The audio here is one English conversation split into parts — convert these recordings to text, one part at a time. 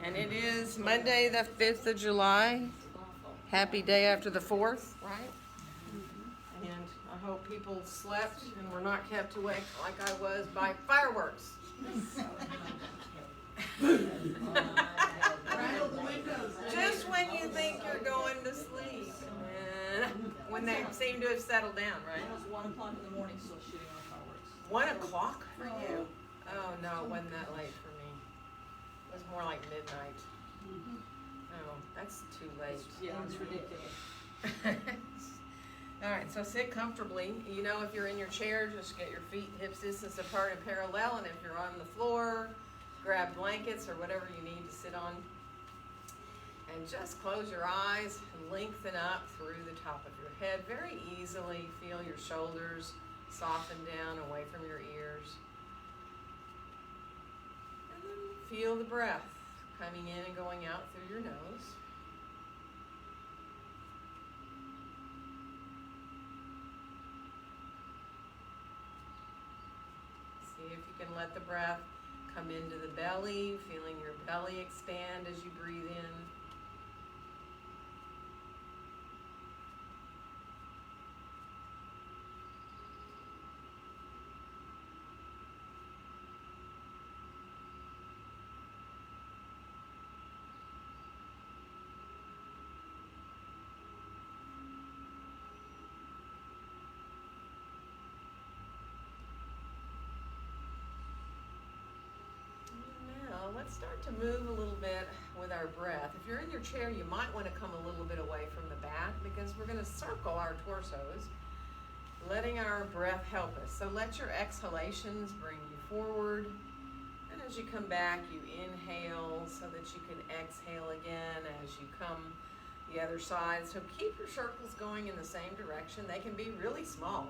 And it is Monday the 5th of July. Happy day after the 4th, right? And I hope people slept and were not kept awake like I was by fireworks. Just when you think you're going to sleep. And when they seem to have settled down, right? It was 1 o'clock in the morning still shooting off fireworks. 1 o'clock for you? Oh no, it wasn't that late for me. It was more like midnight. Oh, that's too late. Yeah, it's ridiculous. All right, so sit comfortably. You know, if you're in your chair, just get your feet hips distance apart and parallel. And if you're on the floor, grab blankets or whatever you need to sit on. And just close your eyes and lengthen up through the top of your head very easily. Feel your shoulders soften down away from your ears. And then feel the breath coming in and going out through your nose. See if you can let the breath come into the belly, feeling your belly expand as you breathe in. Let's start to move a little bit with our breath. If you're in your chair, you might want to come a little bit away from the back because we're going to circle our torsos, letting our breath help us. So let your exhalations bring you forward. And as you come back, you inhale so that you can exhale again as you come the other side. So keep your circles going in the same direction. They can be really small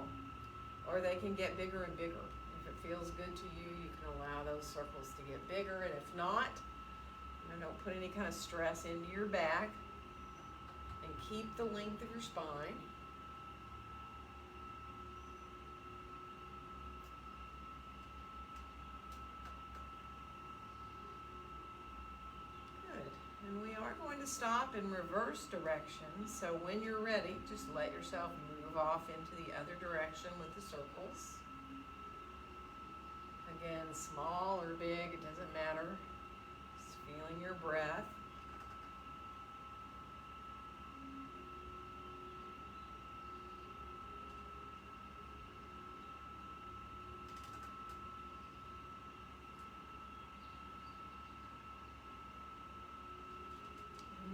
or they can get bigger and bigger. If it feels good to you, you can allow those circles to get bigger. And if not, don't put any kind of stress into your back. And keep the length of your spine. Good. And we are going to stop in reverse direction. So when you're ready, just let yourself move off into the other direction with the circles. Again, small or big, it doesn't matter. Just feeling your breath.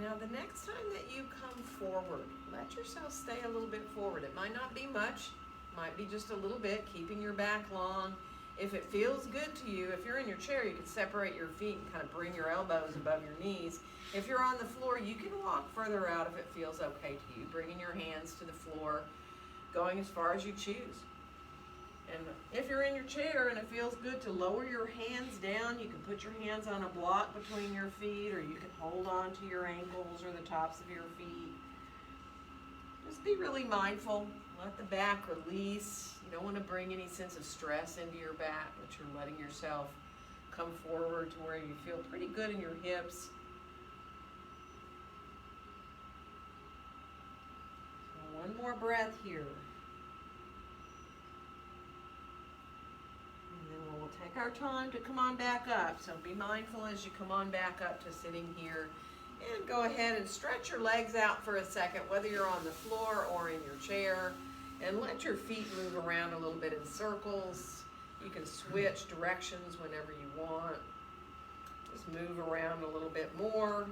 Now the next time that you come forward, let yourself stay a little bit forward. It might not be much, might be just a little bit, keeping your back long. If it feels good to you, if you're in your chair, you can separate your feet and kind of bring your elbows above your knees. If you're on the floor, you can walk further out if it feels okay to you, bringing your hands to the floor, going as far as you choose. And if you're in your chair and it feels good to lower your hands down, you can put your hands on a block between your feet, or you can hold on to your ankles or the tops of your feet. Just be really mindful. Let the back release. You don't want to bring any sense of stress into your back, but you're letting yourself come forward to where you feel pretty good in your hips. So one more breath here. And then we'll take our time to come on back up. So be mindful as you come on back up to sitting here. And go ahead and stretch your legs out for a second, whether you're on the floor or in your chair. And let your feet move around a little bit in circles. You can switch directions whenever you want. Just move around a little bit more.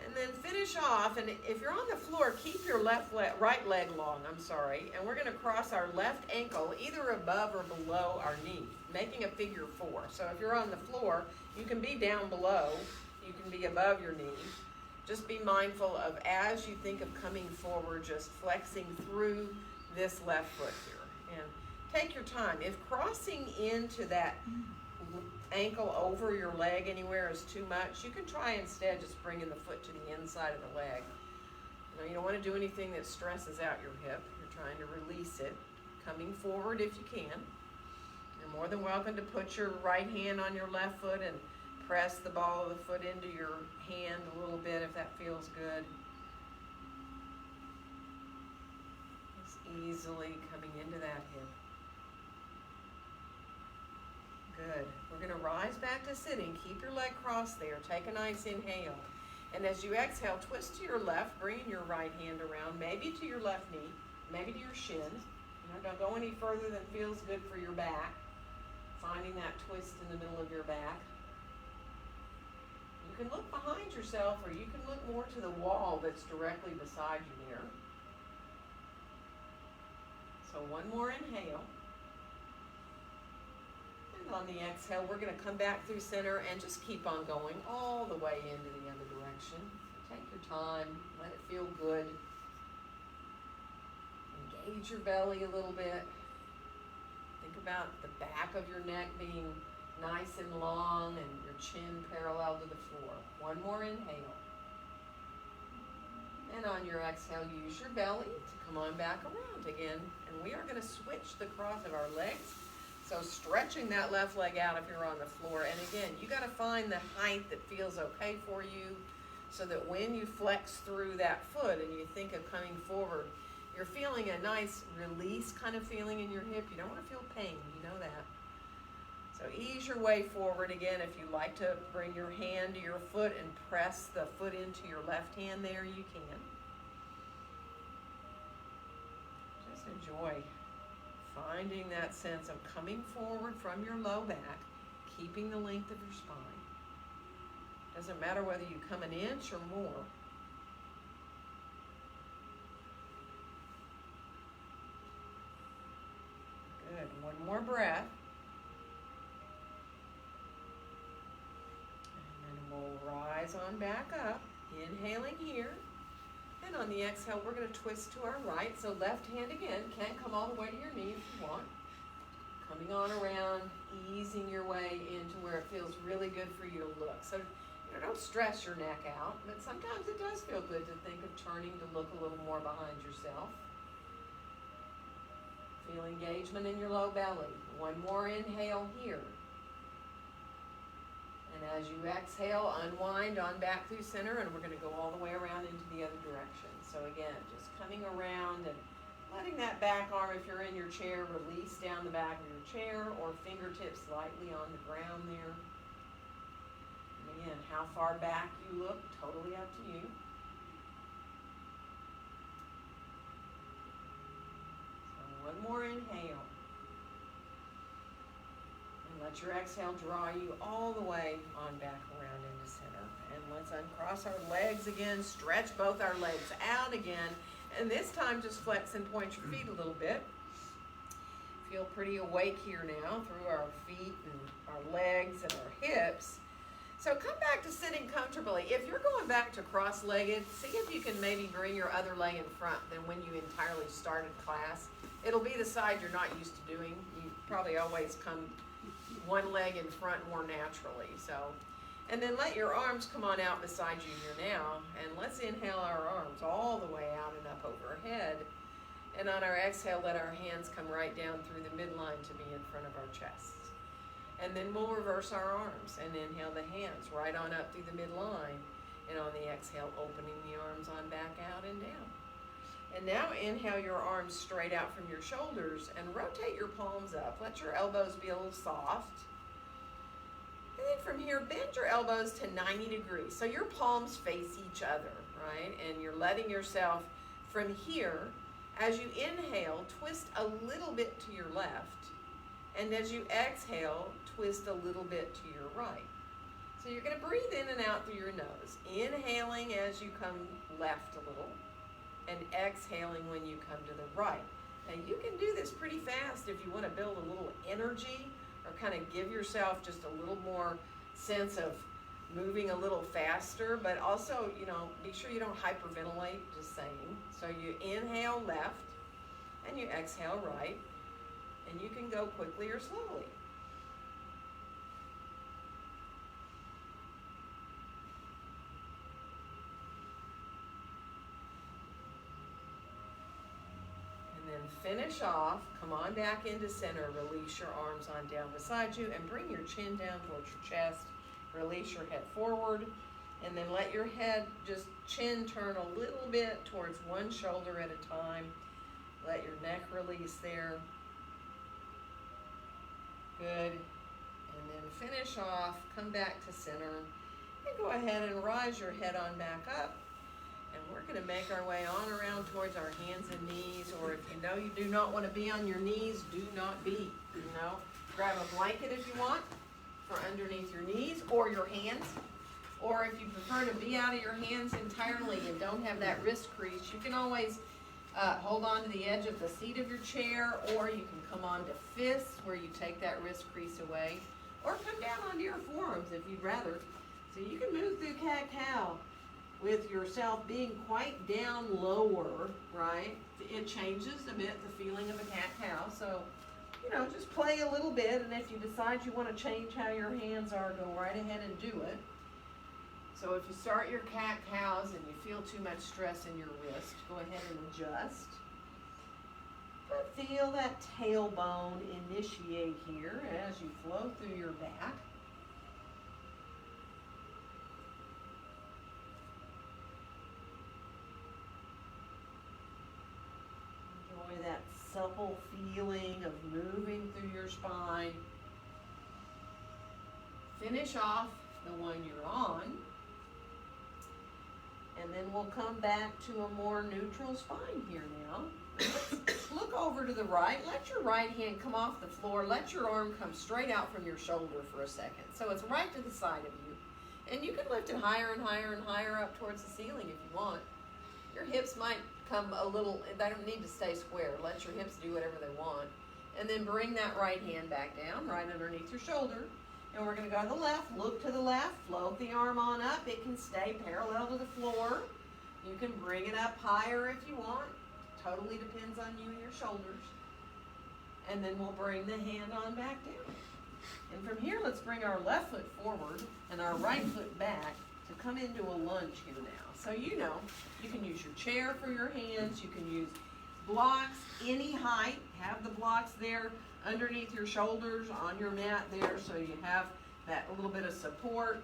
And then finish off. And if you're on the floor, keep your right leg long, and we're going to cross our left ankle either above or below our knee, making a figure 4. So if you're on the floor, you can be down below. You can be above your knee. Just be mindful of, as you think of coming forward, just flexing through this left foot here. And take your time. If crossing into that ankle over your leg anywhere is too much, you can try instead just bringing the foot to the inside of the leg. You don't want to do anything that stresses out your hip. You're trying to release it. Coming forward if you can. You're more than welcome to put your right hand on your left foot and press the ball of the foot into your hand a little bit if that feels good. Just easily coming into that hip. Good. We're going to rise back to sitting. Keep your leg crossed there. Take a nice inhale. And as you exhale, twist to your left, bringing your right hand around, maybe to your left knee, maybe to your shin. Don't go any further than feels good for your back. Finding that twist in the middle of your back. You can look behind yourself, or you can look more to the wall that's directly beside you there. So one more inhale. And on the exhale, we're going to come back through center and just keep on going all the way into the other direction. Take your time. Let it feel good. Engage your belly a little bit. Think about the back of your neck being nice and long and your chin parallel to the floor. One more inhale. And on your exhale, use your belly to come on back around again. And we are going to switch the cross of our legs. So stretching that left leg out if you're on the floor. And again, you got to find the height that feels okay for you so that when you flex through that foot and you think of coming forward, you're feeling a nice release kind of feeling in your hip. You don't want to feel pain, you know that. So ease your way forward again. If you like to bring your hand to your foot and press the foot into your left hand there, you can. Just enjoy finding that sense of coming forward from your low back, keeping the length of your spine. Doesn't matter whether you come an inch or more. Good. One more breath. And then we'll rise on back up. Inhaling here. And on the exhale, we're going to twist to our right. So left hand again. Can come all the way to your knee if you want. Coming on around, easing your way into where it feels really good for you to look. So don't stress your neck out, but sometimes it does feel good to think of turning to look a little more behind yourself. Feel engagement in your low belly. One more inhale here. And as you exhale, unwind on back through center, and we're going to go all the way around into the other direction. So again, just coming around and letting that back arm, if you're in your chair, release down the back of your chair, or fingertips lightly on the ground there. And again, how far back you look, totally up to you. One more inhale. And let your exhale draw you all the way on back around into center. And let's uncross our legs again. Stretch both our legs out again. And this time just flex and point your feet a little bit. Feel pretty awake here now through our feet and our legs and our hips. So come back to sitting comfortably. If you're going back to cross-legged, see if you can maybe bring your other leg in front than when you entirely started class. It'll be the side you're not used to doing. You probably always come one leg in front more naturally. So, and then let your arms come on out beside you here now. And let's inhale our arms all the way out and up overhead. And on our exhale, let our hands come right down through the midline to be in front of our chest. And then we'll reverse our arms and inhale the hands right on up through the midline. And on the exhale, opening the arms on back out and down. And now inhale your arms straight out from your shoulders and rotate your palms up. Let your elbows be a little soft. And then from here, bend your elbows to 90 degrees. So your palms face each other, right? And you're letting yourself from here, as you inhale, twist a little bit to your left. And as you exhale, twist a little bit to your right. So you're going to breathe in and out through your nose. Inhaling as you come left a little. And exhaling when you come to the right. Now you can do this pretty fast if you want to build a little energy or kind of give yourself just a little more sense of moving a little faster, but also, be sure you don't hyperventilate, just saying. So you inhale left and you exhale right, and you can go quickly or slowly. Finish off, come on back into center, release your arms on down beside you, and bring your chin down towards your chest Release your head forward, and then let your head just chin turn a little bit towards one shoulder at a time. Let your neck release there. Good. And then finish off, come back to center, and go ahead and rise your head on back up. And we're going to make our way on around towards our hands and knees, or if you know you do not want to be on your knees, do not be, Grab a blanket if you want for underneath your knees or your hands. Or if you prefer to be out of your hands entirely and don't have that wrist crease, you can always hold on to the edge of the seat of your chair, or you can come on to fists where you take that wrist crease away, or come down onto your forearms if you'd rather. So you can move through cat-cow with yourself being quite down lower, right? It changes a bit the feeling of a cat-cow. So, just play a little bit, and if you decide you want to change how your hands are, go right ahead and do it. So if you start your cat-cows and you feel too much stress in your wrist, go ahead and adjust. But feel that tailbone initiate here as you flow through your back. Enjoy that supple feeling of moving through your spine. Finish off the one you're on. And then we'll come back to a more neutral spine here now. Look over to the right. Let your right hand come off the floor. Let your arm come straight out from your shoulder for a second. So it's right to the side of you. And you can lift it higher and higher and higher up towards the ceiling if you want. Your hips might come a little, they don't need to stay square. Let your hips do whatever they want. And then bring that right hand back down, right underneath your shoulder. And we're going to go to the left, look to the left, float the arm on up. It can stay parallel to the floor. You can bring it up higher if you want. Totally depends on you and your shoulders. And then we'll bring the hand on back down. And from here, let's bring our left foot forward and our right foot back to come into a lunge here now. So you can use your chair for your hands. You can use blocks any height. Have the blocks there underneath your shoulders on your mat there, so you have that little bit of support.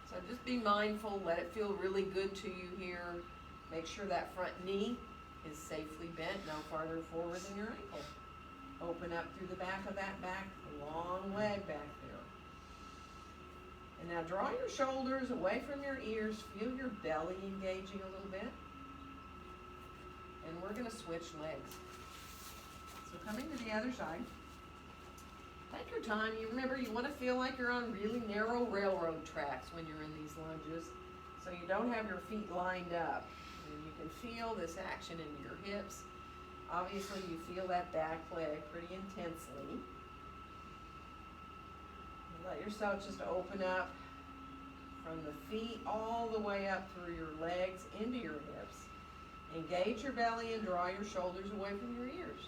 So just be mindful, let it feel really good to you here. Make sure that front knee is safely bent, no farther forward than your ankle. Open up through the back of that back, long leg back there. And now draw your shoulders away from your ears, feel your belly engaging a little bit. And we're going to switch legs. So coming to the other side. Take your time. You remember, you want to feel like you're on really narrow railroad tracks when you're in these lunges, so you don't have your feet lined up. And you can feel this action in your hips. Obviously, you feel that back leg pretty intensely. Let yourself just open up from the feet all the way up through your legs into your hips. Engage your belly and draw your shoulders away from your ears.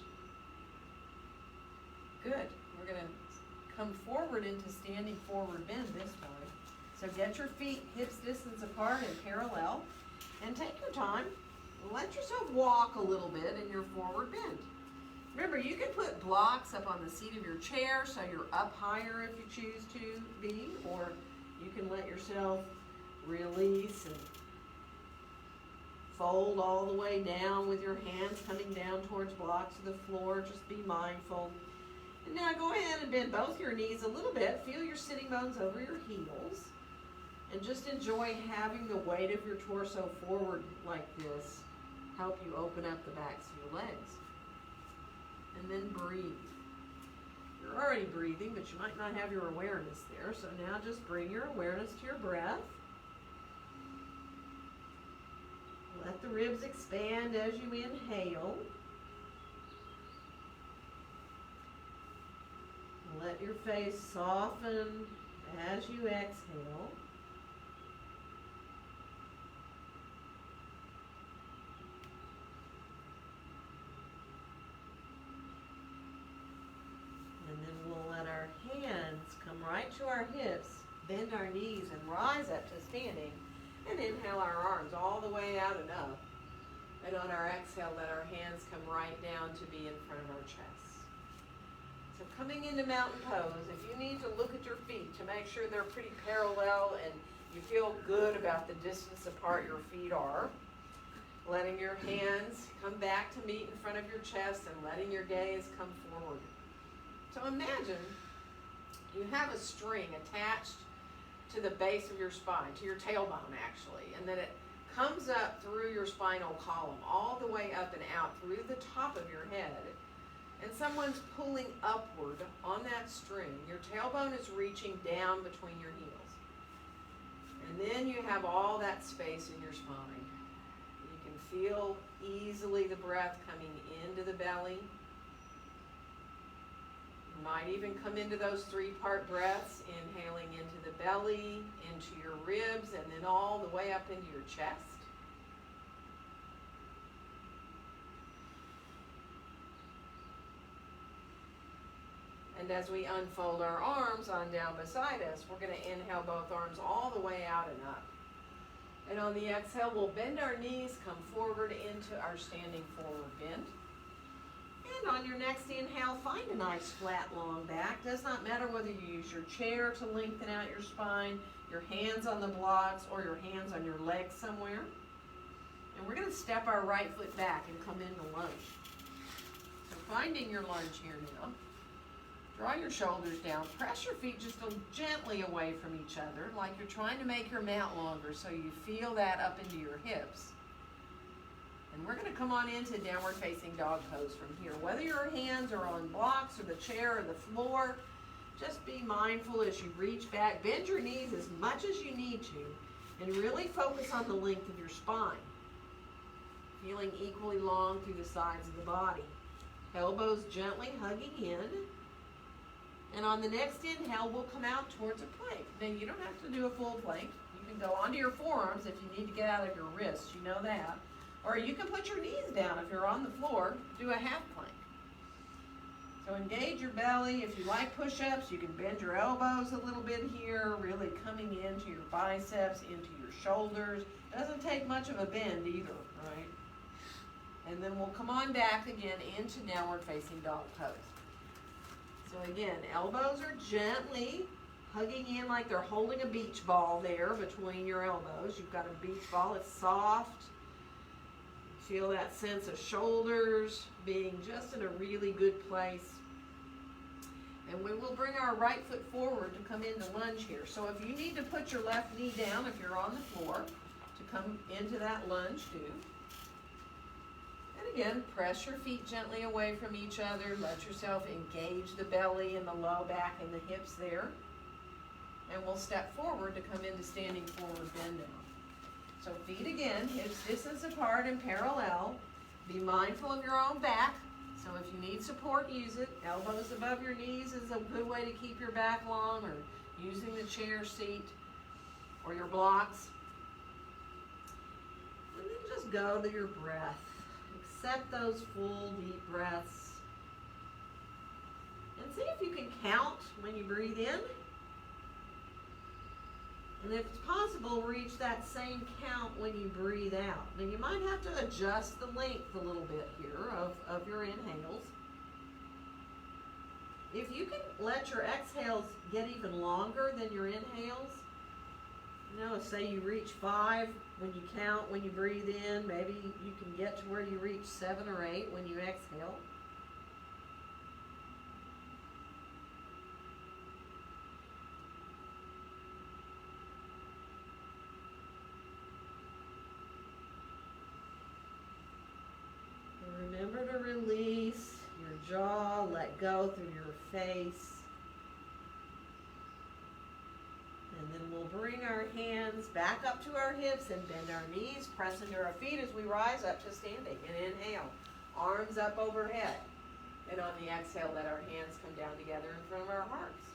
Good. We're going to come forward into standing forward bend this time. So get your feet hips distance apart and parallel, and take your time. Let yourself walk a little bit in your forward bend. Remember, you can put blocks up on the seat of your chair so you're up higher if you choose to be, or you can let yourself release and fold all the way down with your hands coming down towards blocks of the floor. Just be mindful. And now go ahead and bend both your knees a little bit. Feel your sitting bones over your heels. And just enjoy having the weight of your torso forward like this help you open up the backs of your legs. And then breathe. You're already breathing, but you might not have your awareness there. So now just bring your awareness to your breath. Let the ribs expand as you inhale. Let your face soften as you exhale. And then we'll let our hands come right to our hips, bend our knees, and rise up to standing. And inhale our arms all the way out and up. And on our exhale, let our hands come right down to be in front of our chest. So coming into mountain pose, if you need to look at your feet to make sure they're pretty parallel and you feel good about the distance apart your feet are, letting your hands come back to meet in front of your chest and letting your gaze come forward. So imagine you have a string attached to the base of your spine, to your tailbone actually, and then it comes up through your spinal column, all the way up and out through the top of your head. And someone's pulling upward on that string. Your tailbone is reaching down between your heels. And then you have all that space in your spine. You can feel easily the breath coming into the belly. You might even come into those 3-part breaths, inhaling into the belly, into your ribs, and then all the way up into your chest. And as we unfold our arms on down beside us, we're going to inhale both arms all the way out and up. And on the exhale, we'll bend our knees, come forward into our standing forward bend. And on your next inhale, find a nice flat long back. Does not matter whether you use your chair to lengthen out your spine, your hands on the blocks, or your hands on your legs somewhere. And we're going to step our right foot back and come into lunge. So finding your lunge here now. Draw your shoulders down. Press your feet just gently away from each other, like you're trying to make your mat longer so you feel that up into your hips. And we're going to come on into downward facing dog pose from here. Whether your hands are on blocks or the chair or the floor, just be mindful as you reach back. Bend your knees as much as you need to and really focus on the length of your spine. Feeling equally long through the sides of the body. Elbows gently hugging in. And on the next inhale, we'll come out towards a plank. Now, you don't have to do a full plank. You can go onto your forearms if you need to get out of your wrists. You know that. Or you can put your knees down if you're on the floor. Do a half plank. So engage your belly. If you like push-ups, you can bend your elbows a little bit here, really coming into your biceps, into your shoulders. Doesn't take much of a bend either, right? And then we'll come on back again into downward facing dog pose. So again, elbows are gently hugging in like they're holding a beach ball there between your elbows. You've got a beach ball, it's soft. Feel that sense of shoulders being just in a really good place. And we will bring our right foot forward to come into lunge here. So if you need to put your left knee down if you're on the floor to come into that lunge too. And again, press your feet gently away from each other. Let yourself engage the belly and the low back and the hips there. And we'll step forward to come into standing forward bend down. So feet again, hips distance apart and parallel. Be mindful of your own back. So if you need support, use it. Elbows above your knees is a good way to keep your back long, or using the chair seat or your blocks. And then just go to your breath. Accept those full deep breaths. And see if you can count when you breathe in. And if it's possible, reach that same count when you breathe out. Now you might have to adjust the length a little bit here of your inhales. If you can let your exhales get even longer than your inhales, you know, say you reach 5 when you count, when you breathe in, maybe you can get to where you reach 7 or 8 when you exhale. Remember to release your jaw, let go through your face. And then we'll bring our hands back up to our hips and bend our knees, press into our feet as we rise up to standing. And inhale, arms up overhead. And on the exhale, let our hands come down together in front of our hearts.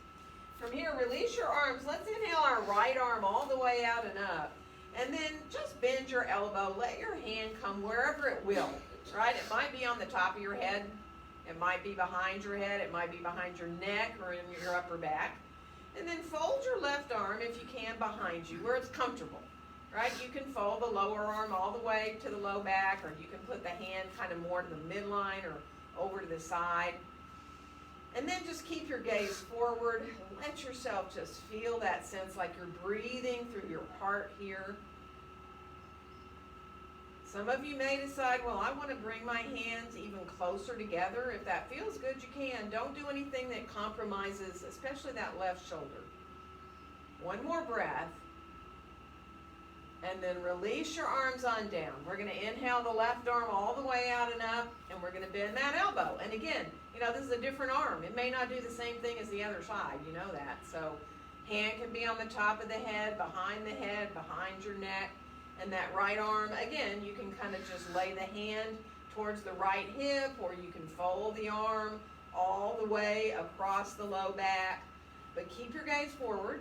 From here, release your arms. Let's inhale our right arm all the way out and up. And then just bend your elbow. Let your hand come wherever it will. Right? It might be on the top of your head. It might be behind your head. It might be behind your neck or in your upper back. And then fold your left arm, if you can, behind you where it's comfortable. Right? You can fold the lower arm all the way to the low back, or you can put the hand kind of more to the midline or over to the side. And then just keep your gaze forward. Let yourself just feel that sense like you're breathing through your heart here. Some of you may decide, well, I want to bring my hands even closer together. If that feels good, you can. Don't do anything that compromises, especially that left shoulder. One more breath. And then release your arms on down. We're going to inhale the left arm all the way out and up, and we're going to bend that elbow. And again, you know, this is a different arm. It may not do the same thing as the other side. You know that. So hand can be on the top of the head, behind your neck. And that right arm, again, you can kind of just lay the hand towards the right hip, or you can fold the arm all the way across the low back. But keep your gaze forward.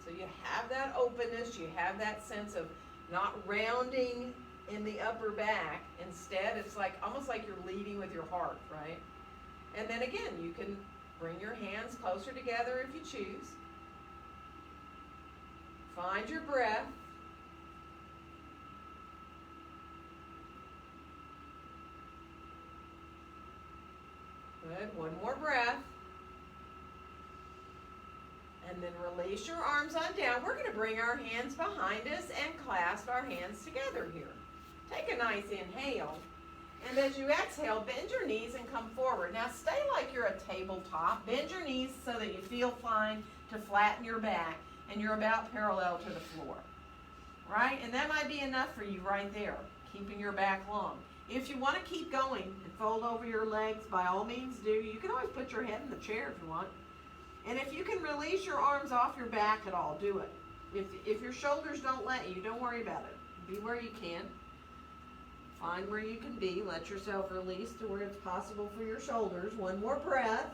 So you have that openness, you have that sense of not rounding in the upper back. Instead, it's like almost like you're leading with your heart, right? And then again, you can bring your hands closer together if you choose. Find your breath. Good. One more breath. And then release your arms on down. We're going to bring our hands behind us and clasp our hands together here. Take a nice inhale. And as you exhale, bend your knees and come forward. Now stay like you're a tabletop. Bend your knees so that you feel fine to flatten your back and you're about parallel to the floor. Right? And that might be enough for you right there, keeping your back long. If you want to keep going and fold over your legs, by all means do. You can always put your head in the chair if you want. And if you can release your arms off your back at all, do it. If your shoulders don't let you, don't worry about it. Be where you can. Find where you can be. Let yourself release to where it's possible for your shoulders. One more breath.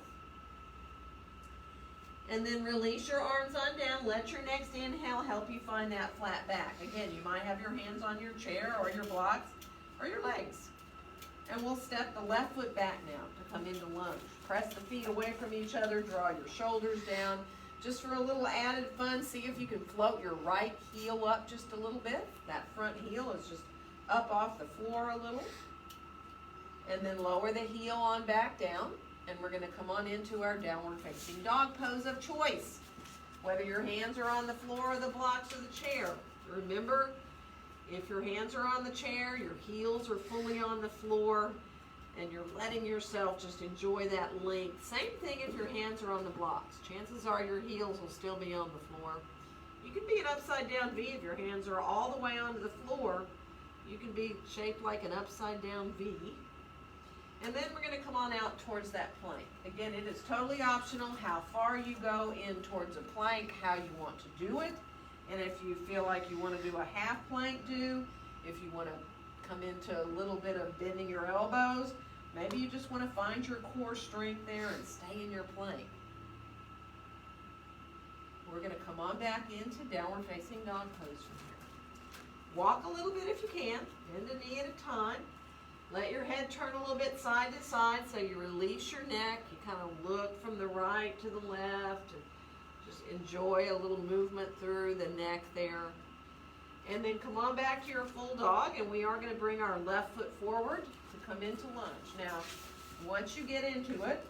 And then release your arms on down. Let your next inhale help you find that flat back. Again, you might have your hands on your chair or your blocks or your legs. And we'll step the left foot back now to come into lunge. Press the feet away from each other. Draw your shoulders down. Just for a little added fun, see if you can float your right heel up just a little bit. That front heel is just up off the floor a little. And then lower the heel on back down. And we're going to come on into our downward facing dog pose of choice. Whether your hands are on the floor or the blocks or the chair. Remember, if your hands are on the chair, your heels are fully on the floor, and you're letting yourself just enjoy that length. Same thing if your hands are on the blocks. Chances are your heels will still be on the floor. You can be an upside down V if your hands are all the way onto the floor. You can be shaped like an upside down V. And then we're going to come on out towards that plank. Again, it is totally optional how far you go in towards a plank, how you want to do it. And if you feel like you want to do a half plank do, if you want to come into a little bit of bending your elbows, maybe you just want to find your core strength there and stay in your plank. We're going to come on back into downward facing dog pose from here. Walk a little bit if you can, bend a knee at a time. Let your head turn a little bit side to side so you release your neck. You kind of look from the right to the left and just enjoy a little movement through the neck there. And then come on back to your full dog, and we are going to bring our left foot forward to come into lunge. Now, once you get into it,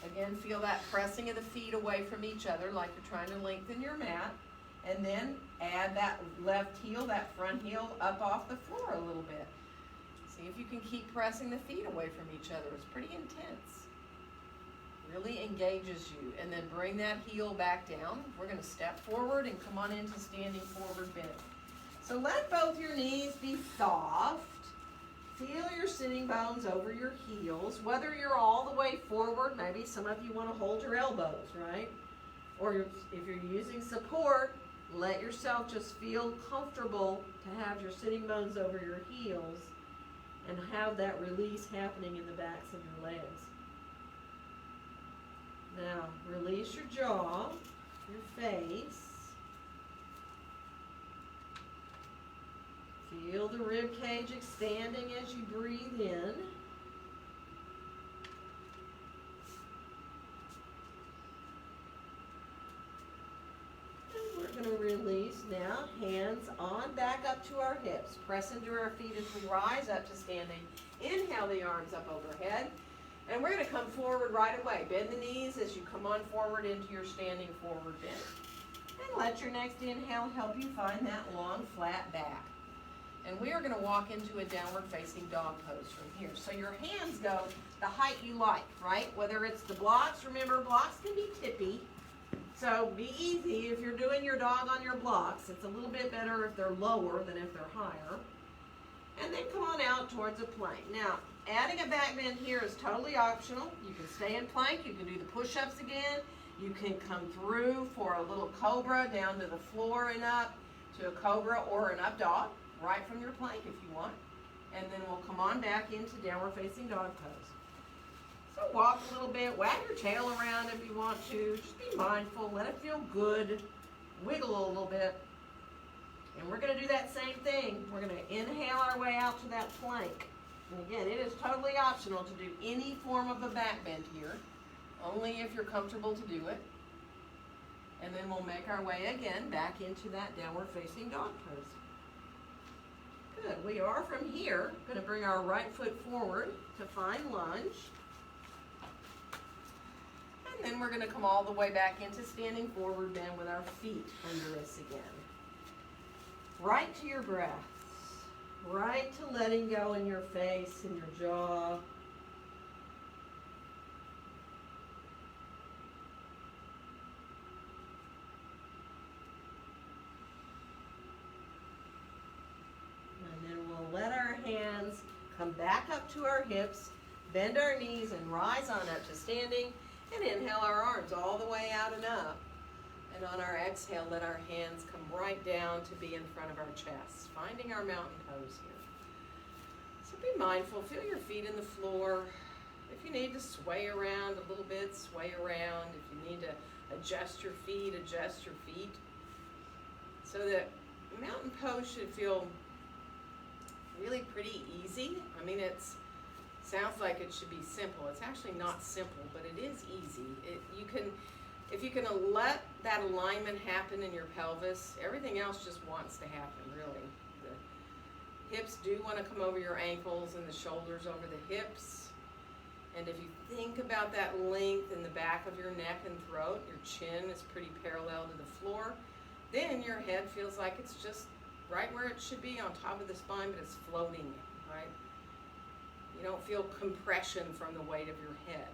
again, feel that pressing of the feet away from each other like you're trying to lengthen your mat. And then add that left heel, that front heel, up off the floor a little bit. See if you can keep pressing the feet away from each other. It's pretty intense. Really engages you. And then bring that heel back down. We're going to step forward and come on into standing forward bend. So let both your knees be soft. Feel your sitting bones over your heels. Whether you're all the way forward, maybe some of you want to hold your elbows, right? Or if you're using support, let yourself just feel comfortable to have your sitting bones over your heels and have that release happening in the backs of your legs. Now, release your jaw, your face. Feel the rib cage expanding as you breathe in. We're going to release now, hands on back up to our hips. Press into our feet as we rise up to standing. Inhale the arms up overhead. And we're gonna come forward right away. Bend the knees as you come on forward into your standing forward bend. And let your next inhale help you find that long, flat back. And we are gonna walk into a downward facing dog pose from here. So your hands go the height you like, right? Whether it's the blocks, remember blocks can be tippy. So be easy if you're doing your dog on your blocks. It's a little bit better if they're lower than if they're higher. And then come on out towards a plank. Now, adding a back bend here is totally optional. You can stay in plank, you can do the push-ups again. You can come through for a little cobra down to the floor and up to a cobra or an up dog, right from your plank if you want. And then we'll come on back into downward facing dog pose. So walk a little bit, wag your tail around if you want to. Just be mindful, let it feel good. Wiggle a little bit. And we're gonna do that same thing. We're gonna inhale our way out to that plank. And again, it is totally optional to do any form of a back bend here, only if you're comfortable to do it. And then we'll make our way again back into that downward facing dog pose. Good, we are from here gonna bring our right foot forward to find lunge. And then we're gonna come all the way back into standing forward bend with our feet under us again. Right to your breaths, right to letting go in your face and your jaw. And then we'll let our hands come back up to our hips, bend our knees and rise on up to standing, and inhale our arms all the way out and up. And on our exhale, let our hands come right down to be in front of our chest, finding our mountain pose here. So be mindful, feel your feet in the floor. If you need to sway around a little bit, sway around. If you need to adjust your feet, adjust your feet. So that mountain pose should feel really pretty easy. I mean, sounds like it should be simple. It's actually not simple, but it is easy. If you can let that alignment happen in your pelvis, everything else just wants to happen, really. The hips do want to come over your ankles and the shoulders over the hips. And if you think about that length in the back of your neck and throat, your chin is pretty parallel to the floor, then your head feels like it's just right where it should be on top of the spine, but it's floating, right? You don't feel compression from the weight of your head.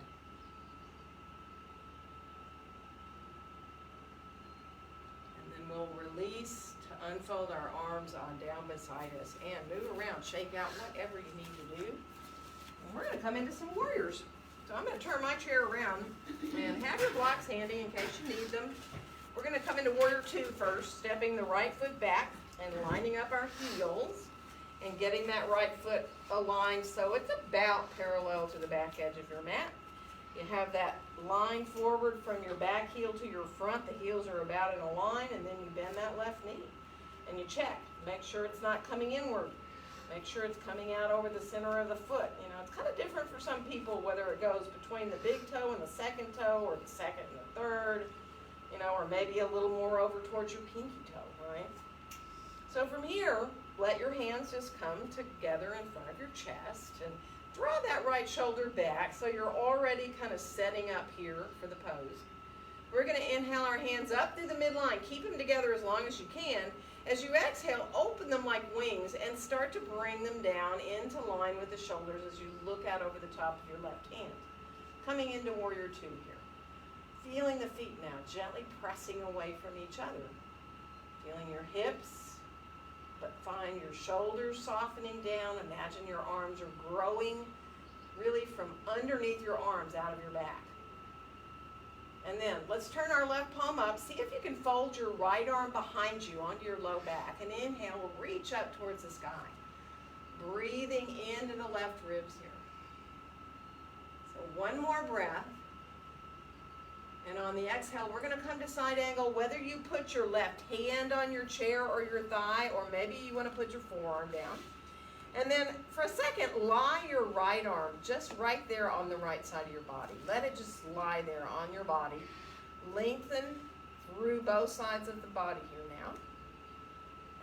We'll release to unfold our arms on down beside us and move around, shake out whatever you need to do. And we're going to come into some warriors. So I'm going to turn my chair around and have your blocks handy in case you need them. We're going to come into warrior 2 first, stepping the right foot back and lining up our heels and getting that right foot aligned so it's about parallel to the back edge of your mat. You have that line forward from your back heel to your front. The heels are about in a line, and then you bend that left knee. And you check. Make sure it's not coming inward. Make sure it's coming out over the center of the foot. You know, it's kind of different for some people whether it goes between the big toe and the second toe, or the second and the third, you know, or maybe a little more over towards your pinky toe, right? So from here, let your hands just come together in front of your chest and draw that right shoulder back so you're already kind of setting up here for the pose. We're going to inhale our hands up through the midline. Keep them together as long as you can. As you exhale, open them like wings and start to bring them down into line with the shoulders as you look out over the top of your left hand. Coming into warrior 2 here. Feeling the feet now, gently pressing away from each other. Feeling your hips. But find your shoulders softening down. Imagine your arms are growing really from underneath your arms out of your back. And then let's turn our left palm up. See if you can fold your right arm behind you onto your low back. And inhale, we'll reach up towards the sky. Breathing into the left ribs here. So one more breath. And on the exhale, we're going to come to side angle, whether you put your left hand on your chair or your thigh, or maybe you want to put your forearm down. And then for a second, lie your right arm just right there on the right side of your body. Let it just lie there on your body. Lengthen through both sides of the body here now.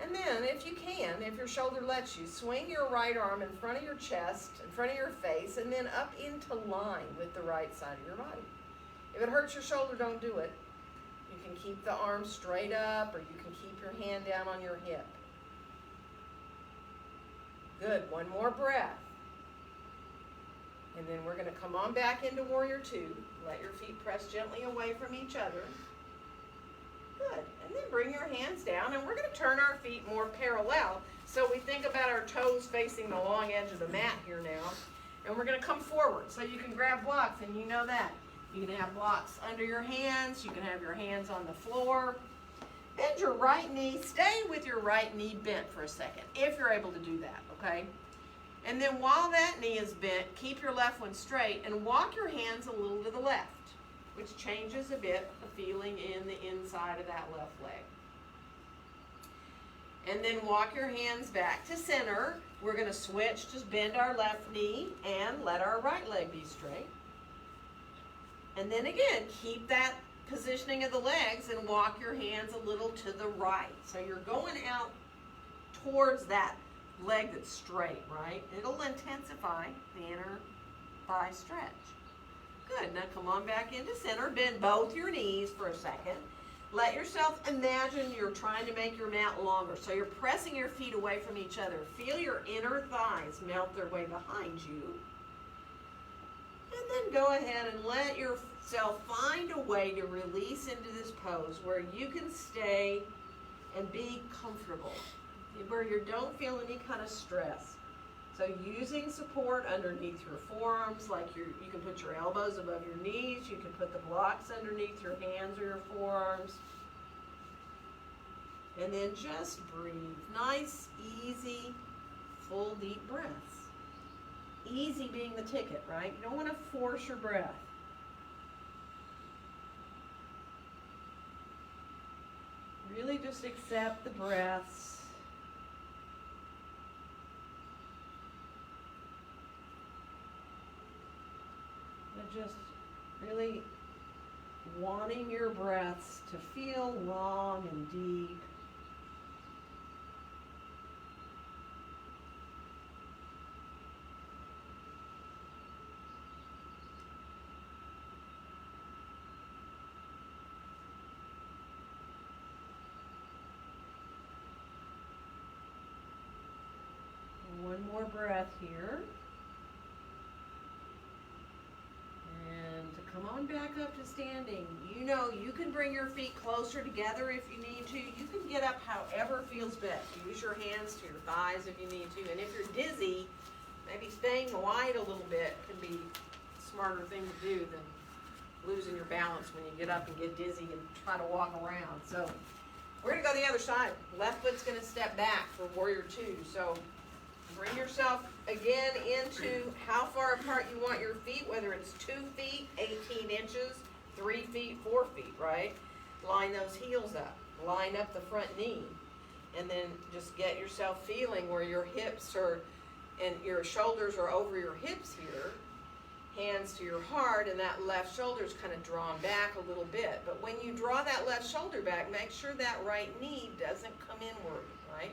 And then, if you can, if your shoulder lets you, swing your right arm in front of your chest, in front of your face, and then up into line with the right side of your body. If it hurts your shoulder, don't do it. You can keep the arm straight up, or you can keep your hand down on your hip. Good. One more breath. And then we're going to come on back into Warrior Two. Let your feet press gently away from each other. Good. And then bring your hands down, and we're going to turn our feet more parallel. So we think about our toes facing the long edge of the mat here now. And we're going to come forward. So you can grab blocks, and you know that. You can have blocks under your hands. You can have your hands on the floor. Bend your right knee. Stay with your right knee bent for a second, if you're able to do that, okay? And then while that knee is bent, keep your left one straight and walk your hands a little to the left, which changes a bit the feeling in the inside of that left leg. And then walk your hands back to center. We're going to switch, just bend our left knee and let our right leg be straight. And then again, keep that positioning of the legs and walk your hands a little to the right. So you're going out towards that leg that's straight, right? It'll intensify the inner thigh stretch. Good. Now come on back into center. Bend both your knees for a second. Let yourself imagine you're trying to make your mat longer. So you're pressing your feet away from each other. Feel your inner thighs melt their way behind you. And then go ahead and let yourself find a way to release into this pose where you can stay and be comfortable, where you don't feel any kind of stress. So using support underneath your forearms, like you can put your elbows above your knees, you can put the blocks underneath your hands or your forearms. And then just breathe. Nice, easy, full deep breaths. Easy being the ticket, right? You don't want to force your breath. Really just accept the breaths. And just really wanting your breaths to feel long and deep. One more breath here. And to come on back up to standing. You know you can bring your feet closer together if you need to. You can get up however feels best. Use your hands to your thighs if you need to. And if you're dizzy, maybe staying wide a little bit can be a smarter thing to do than losing your balance when you get up and get dizzy and try to walk around. So we're going to go the other side. Left foot's going to step back for Warrior Two. So bring yourself again into how far apart you want your feet, whether it's 2 feet, 18 inches, 3 feet, 4 feet, right? Line those heels up. Line up the front knee. And then just get yourself feeling where your hips are, and your shoulders are over your hips here. Hands to your heart, and that left shoulder is kind of drawn back a little bit. But when you draw that left shoulder back, make sure that right knee doesn't come inward, right?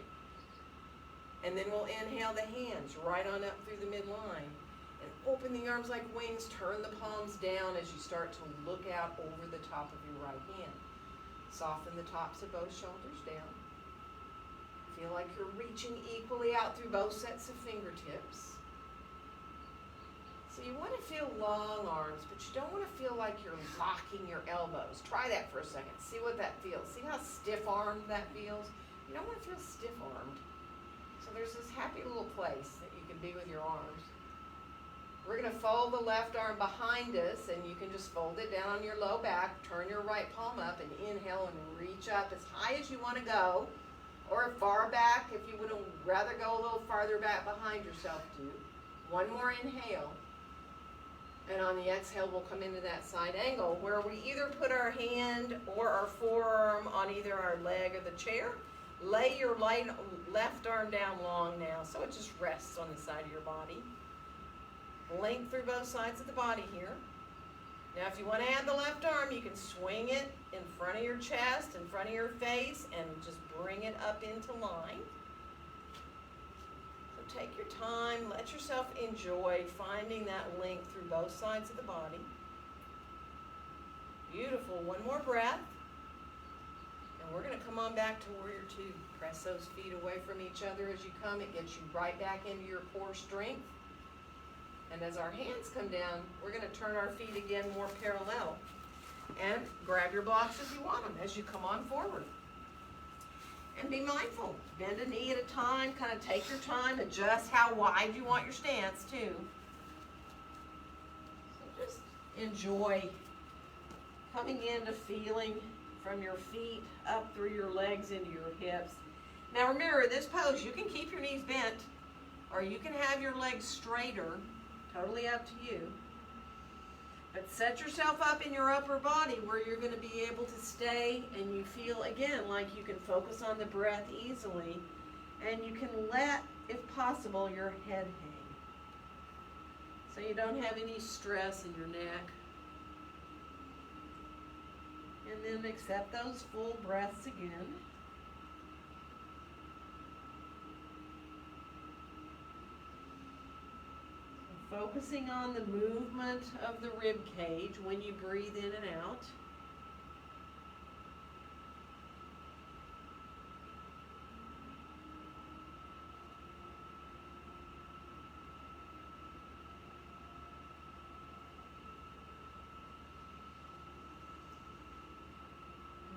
And then we'll inhale the hands right on up through the midline. And open the arms like wings. Turn the palms down as you start to look out over the top of your right hand. Soften the tops of both shoulders down. Feel like you're reaching equally out through both sets of fingertips. So you want to feel long arms, but you don't want to feel like you're locking your elbows. Try that for a second. See what that feels. See how stiff-armed that feels? You don't want to feel stiff-armed. So there's this happy little place that you can be with your arms. We're going to fold the left arm behind us, and you can just fold it down on your low back. Turn your right palm up and inhale and reach up as high as you want to go, or far back if you would rather go a little farther back behind yourself too. One more inhale. And on the exhale, we'll come into that side angle where we either put our hand or our forearm on either our leg or the chair. Lay your left arm down long now, so it just rests on the side of your body. Length through both sides of the body here. Now, if you want to add the left arm, you can swing it in front of your chest, in front of your face, and just bring bring it up into line. So take your time, let yourself enjoy finding that length through both sides of the body. Beautiful. One more breath. And we're going to come on back to warrior two. Press those feet away from each other as you come. It gets you right back into your core strength. And as our hands come down, we're going to turn our feet again more parallel. And grab your blocks if you want them as you come on forward. And be mindful. Bend a knee at a time. Kind of take your time. Adjust how wide you want your stance too. So just enjoy coming into feeling from your feet up through your legs into your hips. Now remember, this pose, you can keep your knees bent or you can have your legs straighter. Totally up to you. But set yourself up in your upper body where you're going to be able to stay and you feel, again, like you can focus on the breath easily and you can let, if possible, your head hang. So you don't have any stress in your neck. And then accept those full breaths again. Focusing on the movement of the rib cage when you breathe in and out.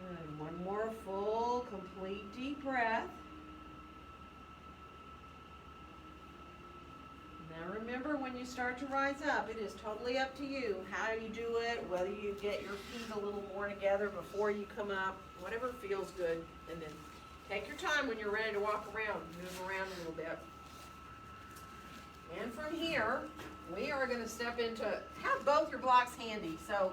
And one more full, complete deep breath. Now remember, when you start to rise up, it is totally up to you how you do it, whether you get your feet a little more together before you come up, whatever feels good. And then take your time when you're ready to walk around, move around a little bit. And from here, we are going to step into, have both your blocks handy. So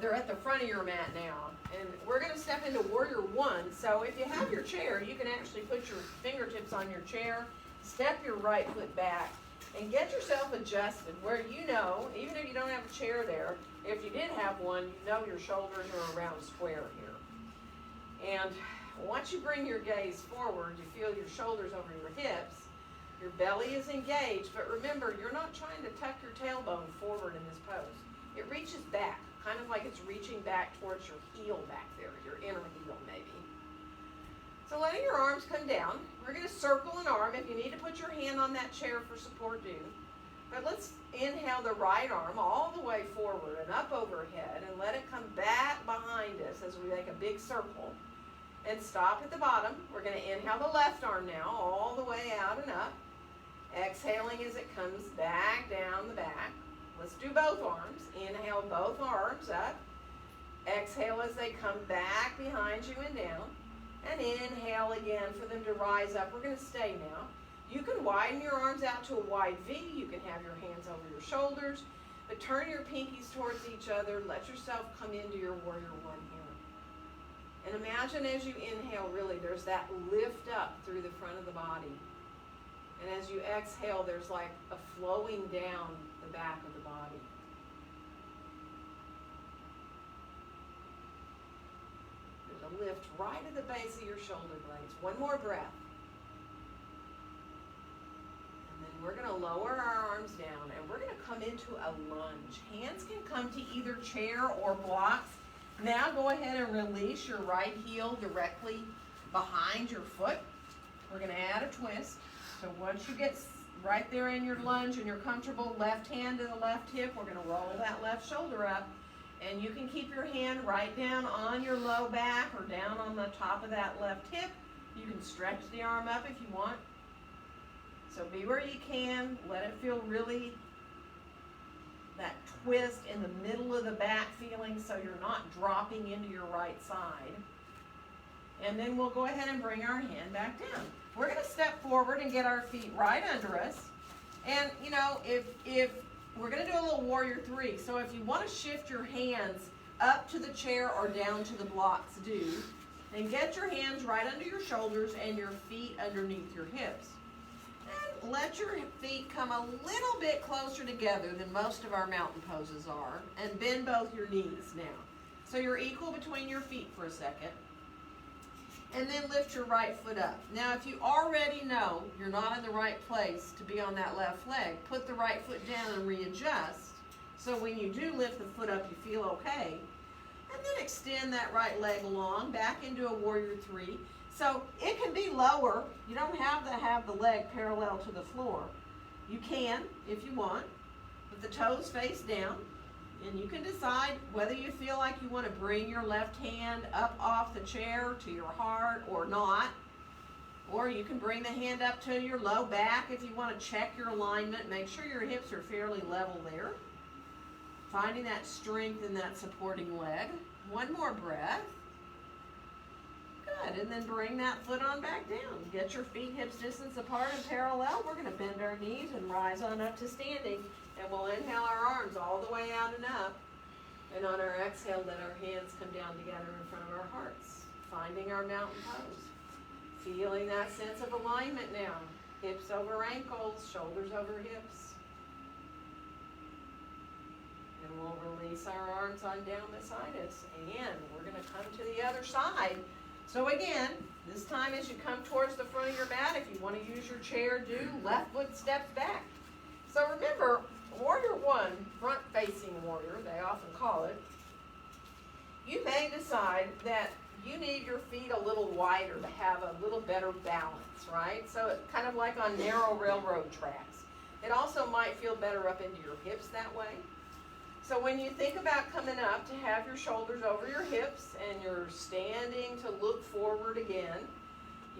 they're at the front of your mat now. And we're going to step into warrior one. So if you have your chair, you can actually put your fingertips on your chair, step your right foot back, and get yourself adjusted where you know, even if you don't have a chair there, if you did have one, you know your shoulders are around square here. And once you bring your gaze forward, you feel your shoulders over your hips, your belly is engaged, but remember, you're not trying to tuck your tailbone forward in this pose. It reaches back, kind of like it's reaching back towards your heel back there, your inner heel maybe. So letting your arms come down, we're going to circle an arm. If you need to put your hand on that chair for support, do. But let's inhale the right arm all the way forward and up overhead and let it come back behind us as we make a big circle. And stop at the bottom. We're going to inhale the left arm now all the way out and up. Exhaling as it comes back down the back. Let's do both arms. Inhale both arms up. Exhale as they come back behind you and down. And inhale again for them to rise up. We're going to stay now. You can widen your arms out to a wide V. You can have your hands over your shoulders. But turn your pinkies towards each other. Let yourself come into your warrior one here. And imagine as you inhale, really, there's that lift up through the front of the body. And as you exhale, there's like a flowing down the back of the body. A lift right at the base of your shoulder blades. One more breath. And then we're going to lower our arms down and we're going to come into a lunge. Hands can come to either chair or blocks. Now go ahead and release your right heel directly behind your foot. We're going to add a twist. So once you get right there in your lunge and you're comfortable, left hand to the left hip, we're going to roll that left shoulder up. And you can keep your hand right down on your low back or down on the top of that left hip. You can stretch the arm up if you want. So be where you can. Let it feel really that twist in the middle of the back feeling so you're not dropping into your right side. And then we'll go ahead and bring our hand back down. We're going to step forward and get our feet right under us. And, you know, if we're going to do a little warrior three. So if you want to shift your hands up to the chair or down to the blocks, do. And get your hands right under your shoulders and your feet underneath your hips. And let your feet come a little bit closer together than most of our mountain poses are. And bend both your knees now. So you're equal between your feet for a second. And then lift your right foot up. Now, if you already know you're not in the right place to be on that left leg, put the right foot down and readjust. So when you do lift the foot up, you feel okay. And then extend that right leg long back into a warrior three. So it can be lower. You don't have to have the leg parallel to the floor. You can, if you want, with the toes face down. And you can decide whether you feel like you want to bring your left hand up off the chair to your heart or not. Or you can bring the hand up to your low back if you want to check your alignment. Make sure your hips are fairly level there. Finding that strength in that supporting leg. One more breath. Good, and then bring that foot on back down. Get your feet hips distance apart and parallel. We're going to bend our knees and rise on up to standing. And we'll inhale our arms all the way out and up. And on our exhale, let our hands come down together in front of our hearts. Finding our mountain pose. Feeling that sense of alignment now. Hips over ankles, shoulders over hips. And we'll release our arms on down beside us. And we're going to come to the other side. So again, this time as you come towards the front of your mat, if you want to use your chair, do left foot steps back. So remember, Warrior One, front facing warrior, they often call it, you may decide that you need your feet a little wider to have a little better balance, right? So it's kind of like on narrow railroad tracks. It also might feel better up into your hips that way. So when you think about coming up to have your shoulders over your hips and you're standing to look forward again,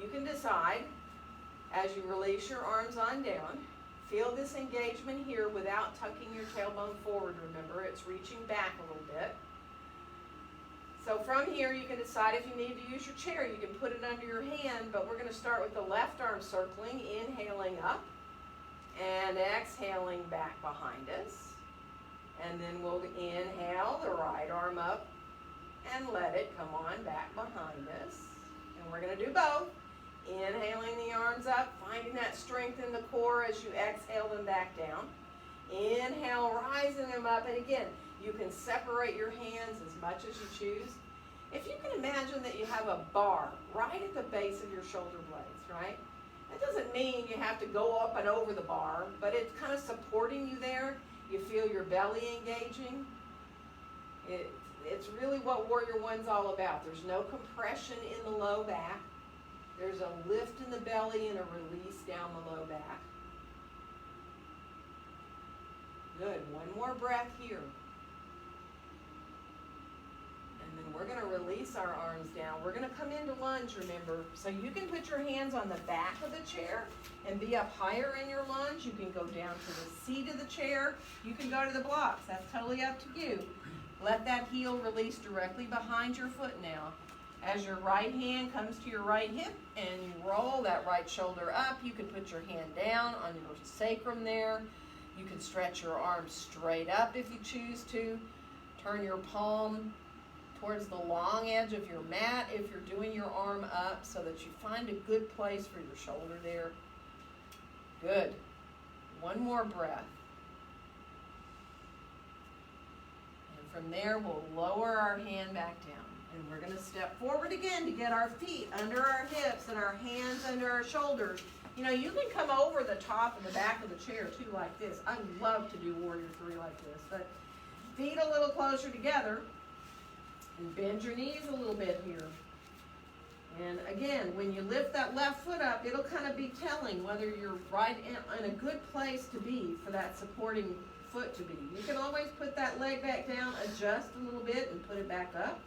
you can decide as you release your arms on down, feel this engagement here without tucking your tailbone forward, remember, it's reaching back a little bit. So from here you can decide if you need to use your chair, you can put it under your hand, but we're going to start with the left arm circling, inhaling up and exhaling back behind us. And then we'll inhale the right arm up and let it come on back behind us. And we're going to do both. Inhaling the arms up, finding that strength in the core as you exhale them back down. Inhale, rising them up. And again, you can separate your hands as much as you choose. If you can imagine that you have a bar right at the base of your shoulder blades, right? That doesn't mean you have to go up and over the bar, but it's kind of supporting you there. You feel your belly engaging. It's really what Warrior One's all about. There's no compression in the low back. There's a lift in the belly and a release down the low back. Good. One more breath here. And then we're going to release our arms down. We're going to come into lunge, remember. So you can put your hands on the back of the chair and be up higher in your lunge. You can go down to the seat of the chair. You can go to the blocks. That's totally up to you. Let that heel release directly behind your foot now. As your right hand comes to your right hip and you roll that right shoulder up, you can put your hand down on your sacrum there. You can stretch your arms straight up if you choose to. Turn your palm towards the long edge of your mat if you're doing your arm up so that you find a good place for your shoulder there. Good. One more breath. And from there, we'll lower our hand back down. And we're going to step forward again to get our feet under our hips and our hands under our shoulders. You know, you can come over the top and the back of the chair too like this. I love to do Warrior Three like this. But feet a little closer together and bend your knees a little bit here. And again, when you lift that left foot up, it'll kind of be telling whether you're right in a good place to be for that supporting foot to be. You can always put that leg back down, adjust a little bit, and put it back up.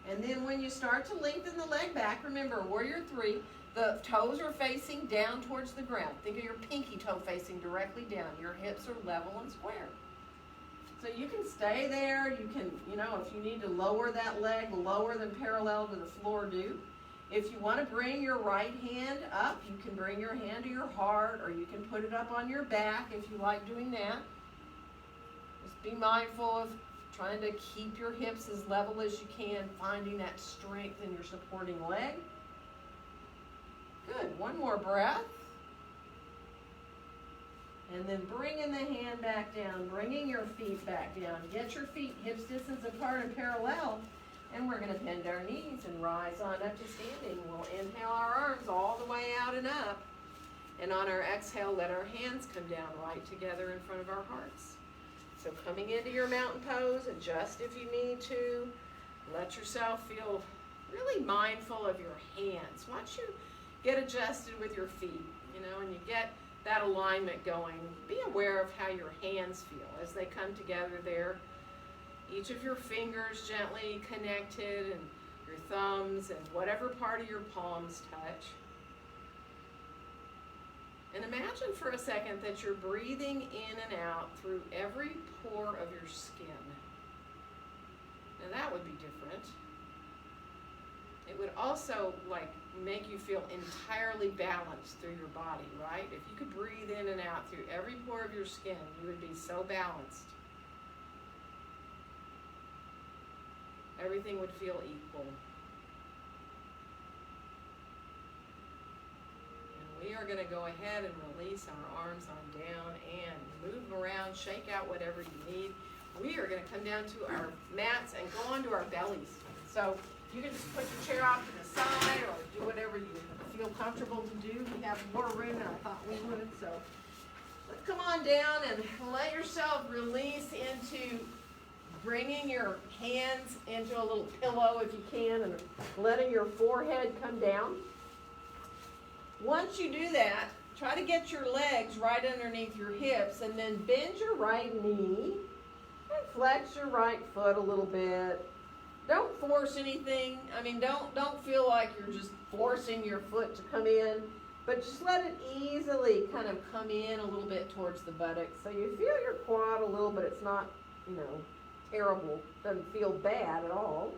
And then when you start to lengthen the leg back, remember, Warrior Three, the toes are facing down towards the ground. Think of your pinky toe facing directly down. Your hips are level and square. So you can stay there. You can, you know, if you need to lower that leg lower than parallel to the floor, do. If you want to bring your right hand up, you can bring your hand to your heart, or you can put it up on your back if you like doing that. Just be mindful of trying to keep your hips as level as you can, finding that strength in your supporting leg. Good. One more breath. And then bringing the hand back down, bringing your feet back down. Get your feet hips distance apart and parallel. And we're going to bend our knees and rise on up to standing. We'll inhale our arms all the way out and up. And on our exhale, let our hands come down right together in front of our hearts. So coming into your mountain pose, adjust if you need to. Let yourself feel really mindful of your hands. Once you get adjusted with your feet, and you get that alignment going, be aware of how your hands feel as they come together there. Each of your fingers gently connected, and your thumbs, and whatever part of your palms touch. And imagine for a second that you're breathing in and out through every pore of your skin. Now that would be different. It would also make you feel entirely balanced through your body, right? If you could breathe in and out through every pore of your skin, you would be so balanced. Everything would feel equal. And we are going to go ahead and release our arms on down and move them around, shake out whatever you need. We are going to come down to our mats and go onto our bellies. So you can just put your chair off to the side or do whatever you feel comfortable to do. We have more room than I thought we would. So let's come on down and let yourself release into bringing your hands into a little pillow if you can, and letting your forehead come down. Once you do that, try to get your legs right underneath your hips, and then bend your right knee and flex your right foot a little bit. Don't force anything. Don't feel like you're just forcing your foot to come in, but just let it easily kind of come in a little bit towards the buttocks. So you feel your quad a little, but it's not, terrible. Doesn't feel bad at all.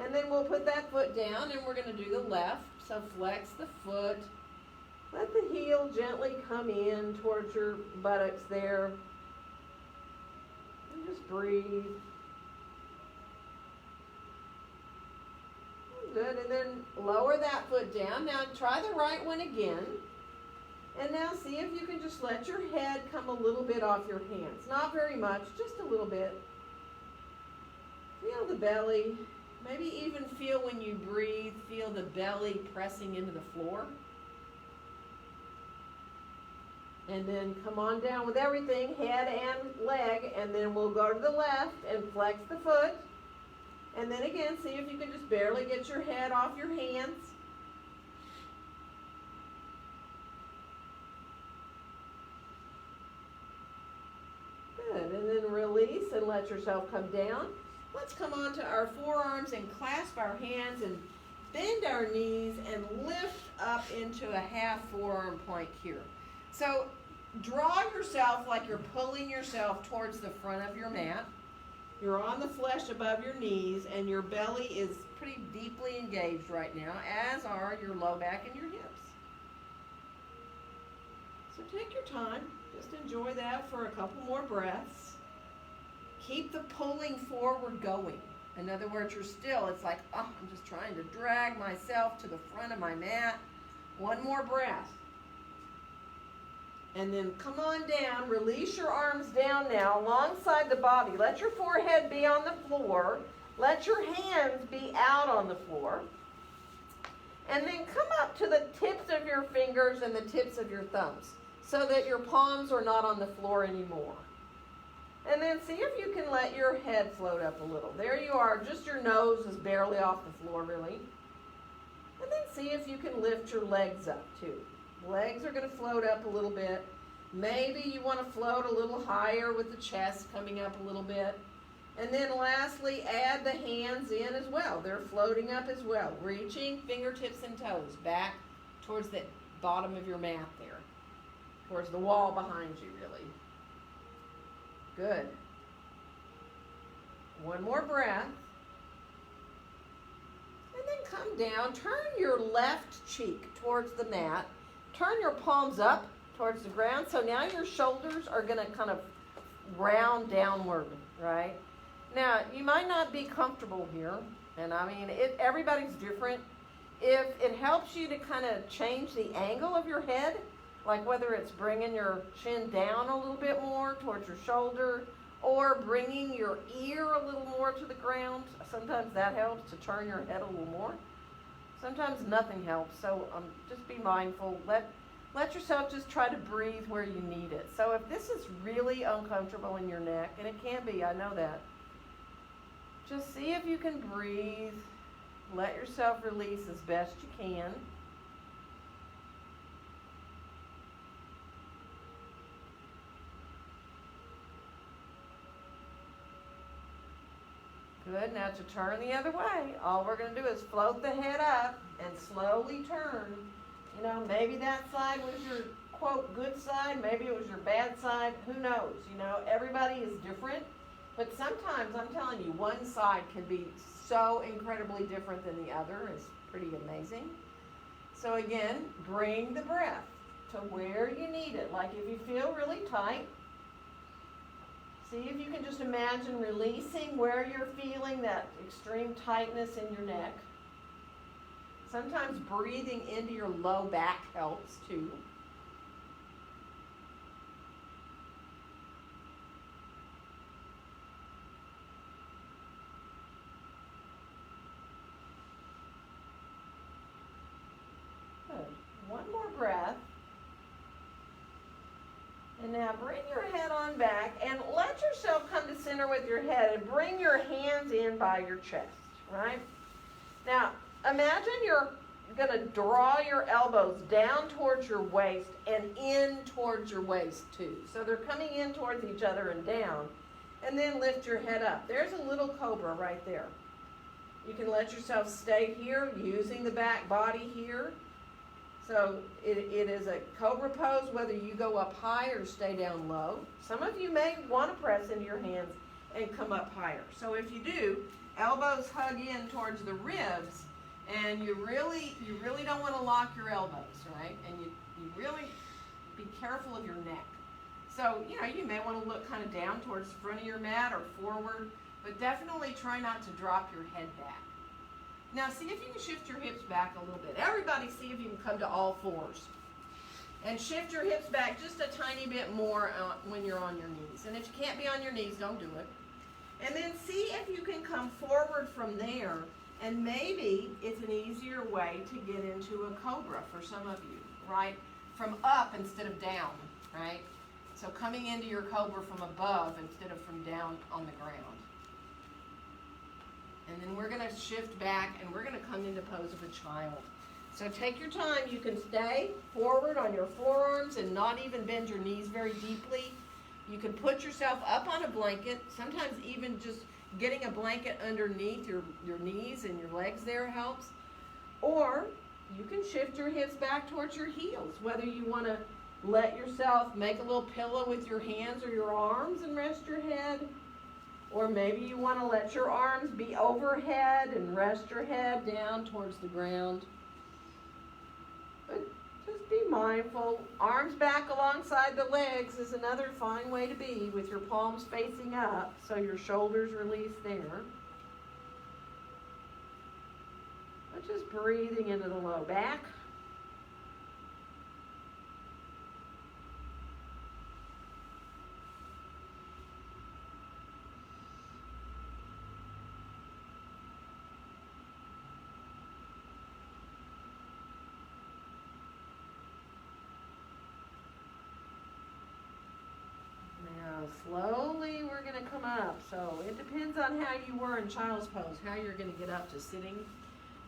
And then we'll put that foot down and we're going to do the left. So flex the foot. Let the heel gently come in towards your buttocks there. And just breathe. Good. And then lower that foot down. Now try the right one again. And now see if you can just let your head come a little bit off your hands. Not very much, just a little bit. Feel the belly. Maybe even feel when you breathe, feel the belly pressing into the floor. And then come on down with everything, head and leg, and then we'll go to the left and flex the foot. And then again, see if you can just barely get your head off your hands. Good, and then release and let yourself come down. Let's come on to our forearms and clasp our hands and bend our knees and lift up into a half forearm plank here. So draw yourself like you're pulling yourself towards the front of your mat. You're on the flesh above your knees and your belly is pretty deeply engaged right now, as are your low back and your hips. So take your time. Just enjoy that for a couple more breaths. Keep the pulling forward going. In other words, it's like, I'm just trying to drag myself to the front of my mat. One more breath. And then come on down, release your arms down now alongside the body. Let your forehead be on the floor. Let your hands be out on the floor. And then come up to the tips of your fingers and the tips of your thumbs so that your palms are not on the floor anymore. And then see if you can let your head float up a little. There you are, just your nose is barely off the floor really. And then see if you can lift your legs up too. Legs are going to float up a little bit. Maybe you want to float a little higher with the chest coming up a little bit. And then lastly, add the hands in as well. They're floating up as well. Reaching fingertips and toes back towards the bottom of your mat there. Towards the wall behind you, really. Good. One more breath. And then come down. Turn your left cheek towards the mat. Turn your palms up towards the ground. So now your shoulders are going to kind of round downward, right? Now, you might not be comfortable here. And everybody's different. If it helps you to kind of change the angle of your head, like whether it's bringing your chin down a little bit more towards your shoulder or bringing your ear a little more to the ground. Sometimes that helps to turn your head a little more. Sometimes nothing helps, so just be mindful. Let yourself just try to breathe where you need it. So if this is really uncomfortable in your neck, and it can be, I know that, just see if you can breathe. Let yourself release as best you can. Good, now to turn the other way, all we're going to do is float the head up and slowly turn. You know, maybe that side was your, quote, good side, maybe it was your bad side, who knows? You know, everybody is different, but sometimes, I'm telling you, one side can be so incredibly different than the other. It's pretty amazing. So again, bring the breath to where you need it. Like if you feel really tight, see if you can just imagine releasing where you're feeling that extreme tightness in your neck. Sometimes breathing into your low back helps too. Good. One more breath. And now bring your head on back and let yourself come to center with your head and bring your hands in by your chest, right? Now, imagine you're going to draw your elbows down towards your waist and in towards your waist too. So they're coming in towards each other and down. And then lift your head up. There's a little cobra right there. You can let yourself stay here using the back body here. So it is a cobra pose, whether you go up high or stay down low. Some of you may want to press into your hands and come up higher. So if you do, elbows hug in towards the ribs, and you really don't want to lock your elbows, right? And you really be careful of your neck. So, you know, you may want to look kind of down towards the front of your mat or forward, but definitely try not to drop your head back. Now, see if you can shift your hips back a little bit. Everybody, see if you can come to all fours. And shift your hips back just a tiny bit more when you're on your knees. And if you can't be on your knees, don't do it. And then see if you can come forward from there. And maybe it's an easier way to get into a cobra for some of you, right? From up instead of down, right? So coming into your cobra from above instead of from down on the ground. And then we're going to shift back and we're going to come into pose of a child. So take your time. You can stay forward on your forearms and not even bend your knees very deeply. You can put yourself up on a blanket. Sometimes even just getting a blanket underneath your knees and your legs there helps. Or you can shift your hips back towards your heels, whether you want to let yourself make a little pillow with your hands or your arms and rest your head. Or maybe you want to let your arms be overhead and rest your head down towards the ground. But just be mindful. Arms back alongside the legs is another fine way to be, with your palms facing up so your shoulders release there. But just breathing into the low back. Slowly we're going to come up. So it depends on how you were in child's pose, how you're going to get up to sitting.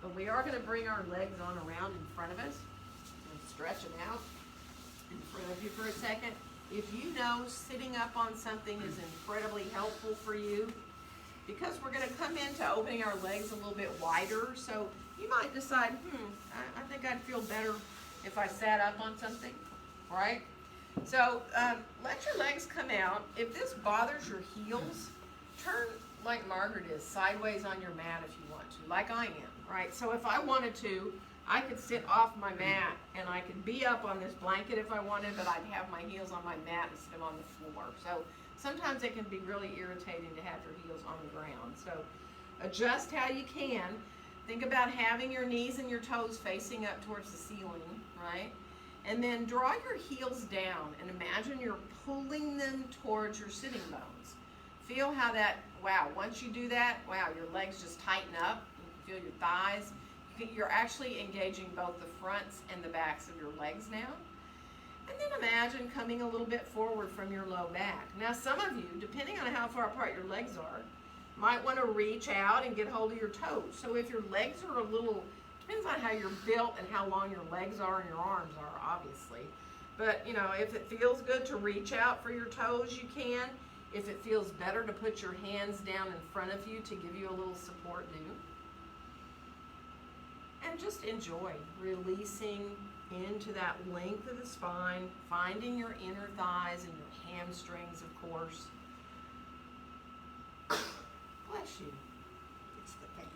But we are going to bring our legs on around in front of us and stretch them out in front of you for a second. If you know sitting up on something is incredibly helpful for you, because we're going to come into opening our legs a little bit wider, so you might decide, I think I'd feel better if I sat up on something, right? So let your legs come out. If this bothers your heels, turn like Margaret is, sideways on your mat if you want to, like I am, right? So if I wanted to, I could sit off my mat and I could be up on this blanket if I wanted, but I'd have my heels on my mat instead of on the floor. So sometimes it can be really irritating to have your heels on the ground. So adjust how you can. Think about having your knees and your toes facing up towards the ceiling, right? And then draw your heels down and imagine you're pulling them towards your sitting bones. Feel how that, wow, once you do that, wow, your legs just tighten up. You can feel your thighs. You're actually engaging both the fronts and the backs of your legs now. And then imagine coming a little bit forward from your low back. Now some of you, depending on how far apart your legs are, might want to reach out and get hold of your toes. So if your legs are a little, depends on how you're built and how long your legs are and your arms are, obviously. But, you know, if it feels good to reach out for your toes, you can. If it feels better to put your hands down in front of you to give you a little support, do. And just enjoy releasing into that length of the spine, finding your inner thighs and your hamstrings, of course. Bless you. It's the fan.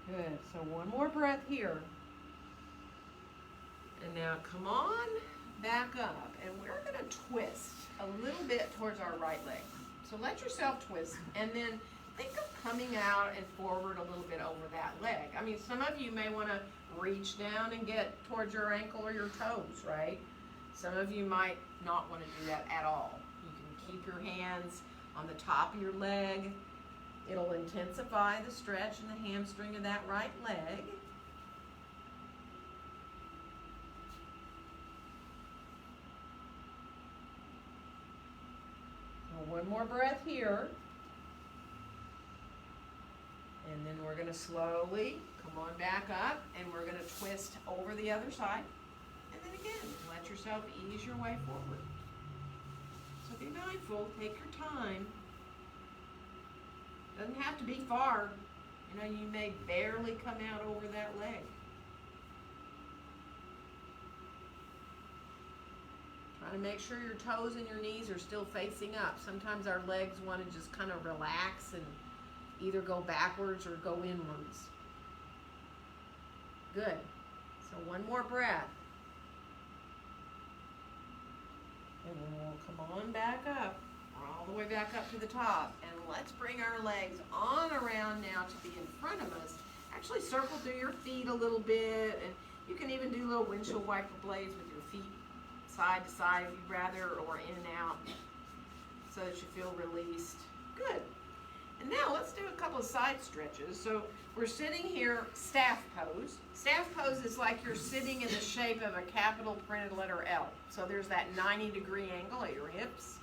Good. So one more breath here. And now come on back up. And we're going to twist a little bit towards our right leg. So let yourself twist. And then think of coming out and forward a little bit over that leg. I mean, some of you may want to reach down and get towards your ankle or your toes, right? Some of you might not want to do that at all. You can keep your hands on the top of your leg. It'll intensify the stretch in the hamstring of that right leg. Now one more breath here. And then we're going to slowly come on back up and we're going to twist over the other side. And then again, let yourself ease your way forward. So be mindful, take your time. Doesn't have to be far. You know, you may barely come out over that leg. Try to make sure your toes and your knees are still facing up. Sometimes our legs want to just kind of relax and either go backwards or go inwards. Good. So one more breath. And then we'll come on back up. All the way back up to the top. And let's bring our legs on around now to be in front of us. Actually circle through your feet a little bit. And you can even do little windshield wiper blades with your feet side to side if you'd rather, or in and out, so that you feel released. Good. And now let's do a couple of side stretches. So we're sitting here, staff pose. Staff pose is like you're sitting in the shape of a capital printed letter L. So there's that 90-degree angle at your hips.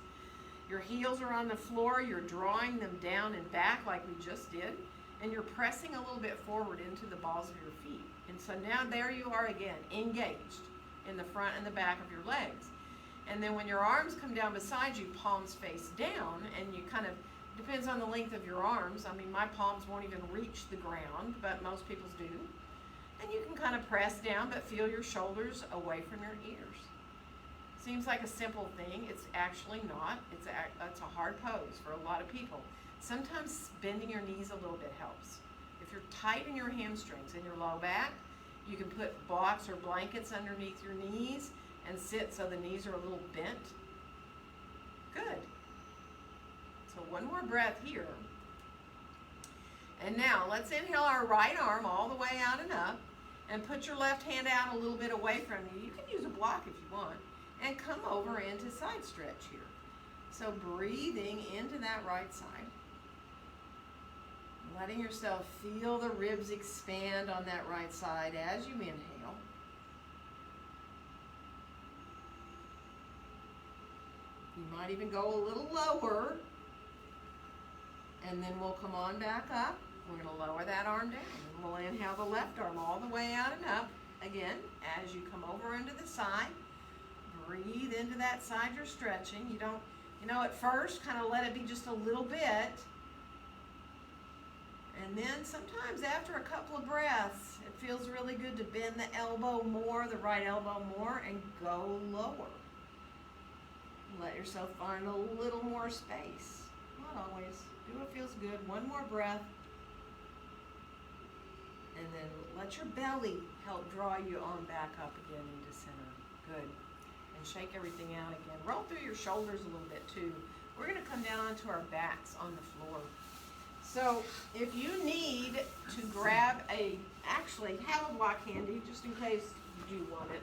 Your heels are on the floor. You're drawing them down and back like we just did. And you're pressing a little bit forward into the balls of your feet. And so now there you are again, engaged in the front and the back of your legs. And then when your arms come down beside you, palms face down, and you kind of, depends on the length of your arms. I mean, my palms won't even reach the ground, but most people's do. And you can kind of press down, but feel your shoulders away from your ears. Seems like a simple thing. It's actually not. It's a hard pose for a lot of people. Sometimes bending your knees a little bit helps. If you're tight in your hamstrings and your low back, you can put blocks or blankets underneath your knees and sit so the knees are a little bent. Good. So one more breath here. And now let's inhale our right arm all the way out and up, and put your left hand out a little bit away from you. You can use a block if you want, and come over into side stretch here. So breathing into that right side. Letting yourself feel the ribs expand on that right side as you inhale. You might even go a little lower. And then we'll come on back up. We're going to lower that arm down. And we'll inhale the left arm all the way out and up. Again, as you come over into the side, breathe into that side you're stretching. You don't, at first, kind of let it be just a little bit. And then sometimes after a couple of breaths, it feels really good to bend the elbow more, the right elbow more, and go lower. Let yourself find a little more space. Not always. Do what feels good. One more breath. And then let your belly help draw you on back up again into center. Good. And shake everything out again. Roll through your shoulders a little bit too. We're going to come down onto our backs on the floor. So if you need to grab actually have a block handy just in case you do want it.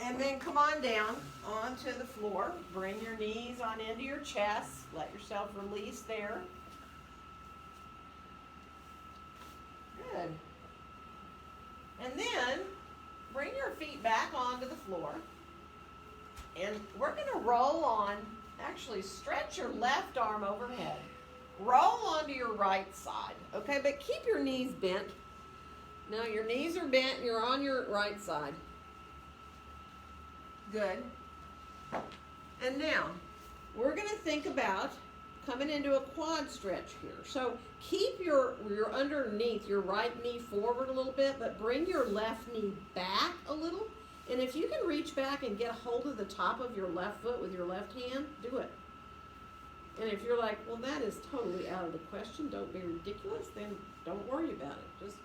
And then come on down onto the floor. Bring your knees on into your chest. Let yourself release there. Good. And then bring your feet back onto the floor. And we're going to roll on, actually stretch your left arm overhead. Roll onto your right side, okay? But keep your knees bent. Now your knees are bent, you're on your right side. Good. And now, we're going to think about coming into a quad stretch here. So keep your underneath, your right knee forward a little bit, but bring your left knee back a little. And if you can reach back and get a hold of the top of your left foot with your left hand, do it. And if you're like, well, that is totally out of the question, don't be ridiculous, then don't worry about it. Just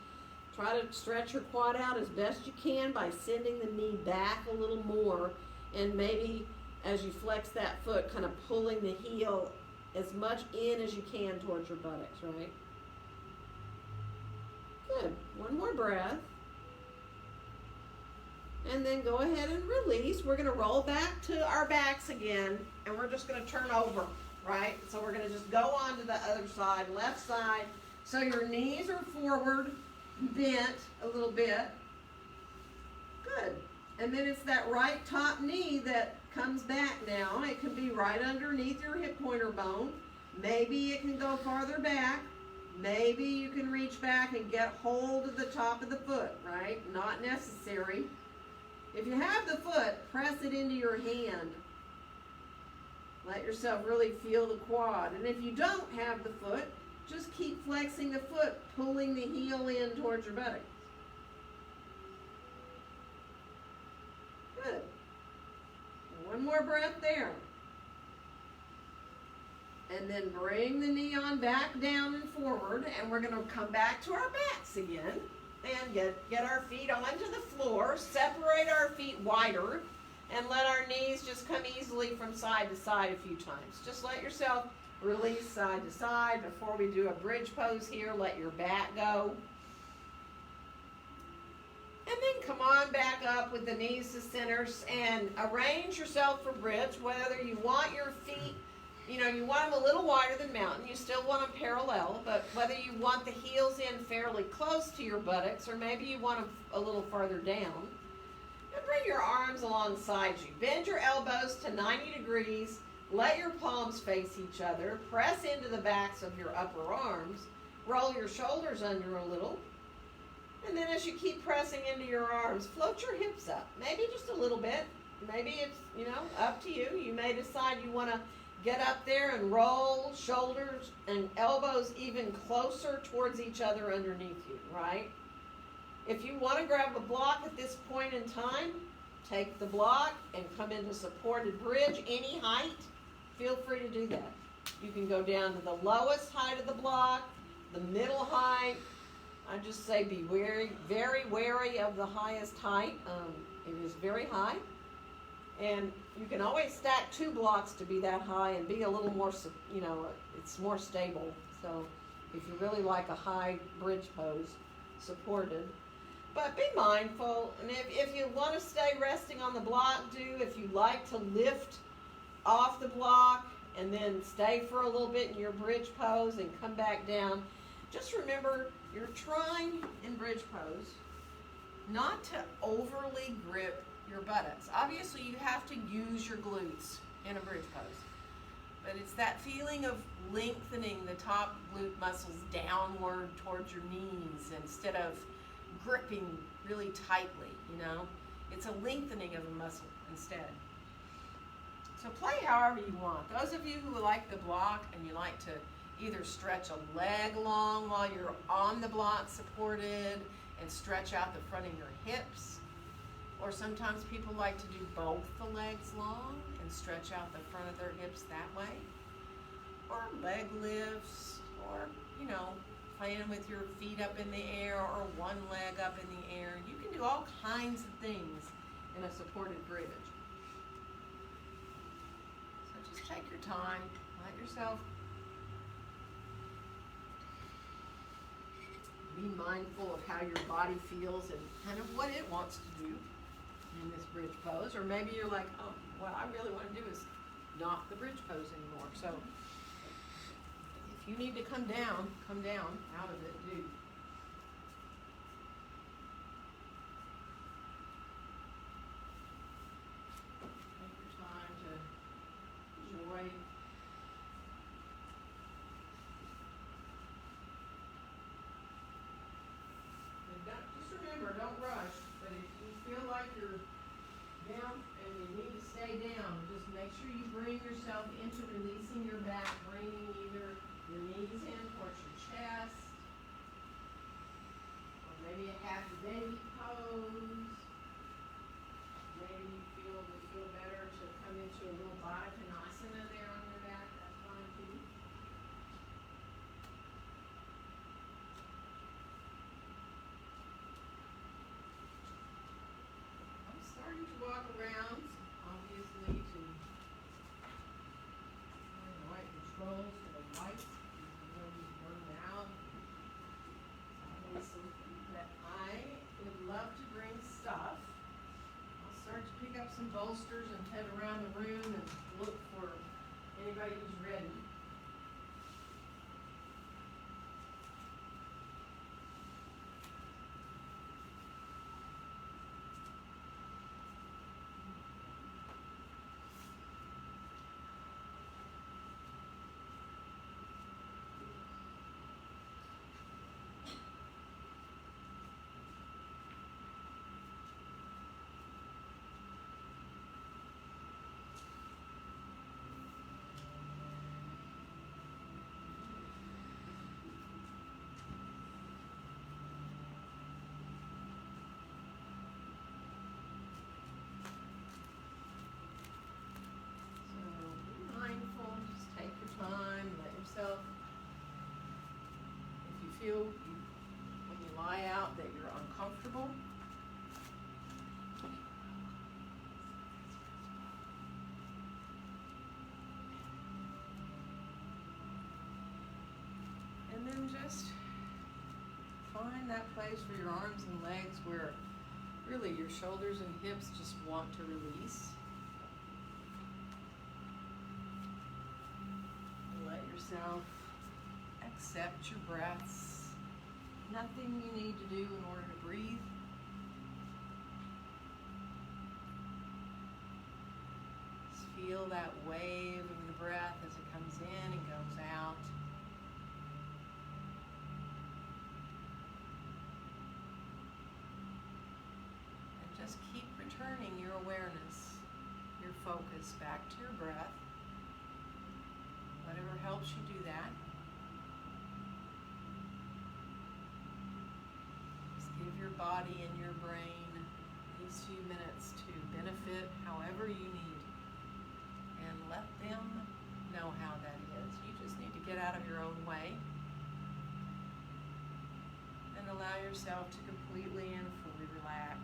try to stretch your quad out as best you can by sending the knee back a little more, and maybe as you flex that foot, kind of pulling the heel as much in as you can towards your buttocks, right? Good. One more breath. And then go ahead and release. We're going to roll back to our backs again, and we're just going to turn over, right? So we're going to just go on to the other side, left side. So your knees are forward, bent a little bit. Good. And then it's that right top knee that comes back now. It can be right underneath your hip pointer bone. Maybe it can go farther back. Maybe you can reach back and get hold of the top of the foot, right? Not necessary. If you have the foot, press it into your hand. Let yourself really feel the quad. And if you don't have the foot, just keep flexing the foot, pulling the heel in towards your buttocks. Good. One more breath there. And then bring the knee on back down and forward, and we're going to come back to our backs again. And get our feet onto the floor, separate our feet wider, and let our knees just come easily from side to side a few times. Just let yourself release side to side. Before we do a bridge pose here, let your back go. And then come on back up with the knees to center and arrange yourself for bridge, whether you want your feet, you want them a little wider than mountain. You still want them parallel, but whether you want the heels in fairly close to your buttocks or maybe you want them a little farther down. And bring your arms alongside you. Bend your elbows to 90 degrees. Let your palms face each other. Press into the backs of your upper arms. Roll your shoulders under a little. And then as you keep pressing into your arms, float your hips up. Maybe just a little bit. Maybe it's, up to you. You may decide you want to get up there and roll shoulders and elbows even closer towards each other underneath you, right? If you want to grab a block at this point in time, take the block and come into supported bridge, any height. Feel free to do that. You can go down to the lowest height of the block, the middle height. I just say be very wary of the highest height. It is very high. And you can always stack 2 blocks to be that high and be a little more, it's more stable. So if you really like a high bridge pose, supported. But be mindful, and if you want to stay resting on the block, do. If you like to lift off the block and then stay for a little bit in your bridge pose and come back down, just remember you're trying in bridge pose not to overly grip your buttocks. Obviously, you have to use your glutes in a bridge pose, but it's that feeling of lengthening the top glute muscles downward towards your knees instead of gripping really tightly, It's a lengthening of a muscle instead. So play however you want. Those of you who like the block and you like to either stretch a leg long while you're on the block supported and stretch out the front of your hips, or sometimes people like to do both the legs long and stretch out the front of their hips that way, or leg lifts, or, playing with your feet up in the air or one leg up in the air. You can do all kinds of things in a supported bridge. So just take your time, let yourself be mindful of how your body feels and kind of what it wants to do in this bridge pose. Or maybe you're like, oh, what I really want to do is not the bridge pose anymore. So if you need to come down out of it, do. Take your time to enjoy. Just remember, don't rush, but if you feel like you're down and you need to stay down, just make sure you bring yourself into releasing your back, bringing either your knees in towards your chest, or maybe a happy baby pose. Maybe you would feel better to come into a little Baddha Konasana there on your back. That's fine too. I'm starting to walk around, obviously, to find the right controls for the lights. You know, you burn out. It's always something that I would love to bring stuff. I'll start to pick up some bolsters and head around the room and look for anybody who's ready. If you feel when you lie out that you're uncomfortable, and then just find that place for your arms and legs where really your shoulders and hips just want to release. Let yourself accept your breaths. Nothing you need to do in order to breathe. Just feel that wave of the breath as it comes in and goes out. And just keep returning your awareness, your focus back to your breath. Whatever helps you do that. Just give your body and your brain these few minutes to benefit however you need. And let them know how that is. You just need to get out of your own way. And allow yourself to completely and fully relax.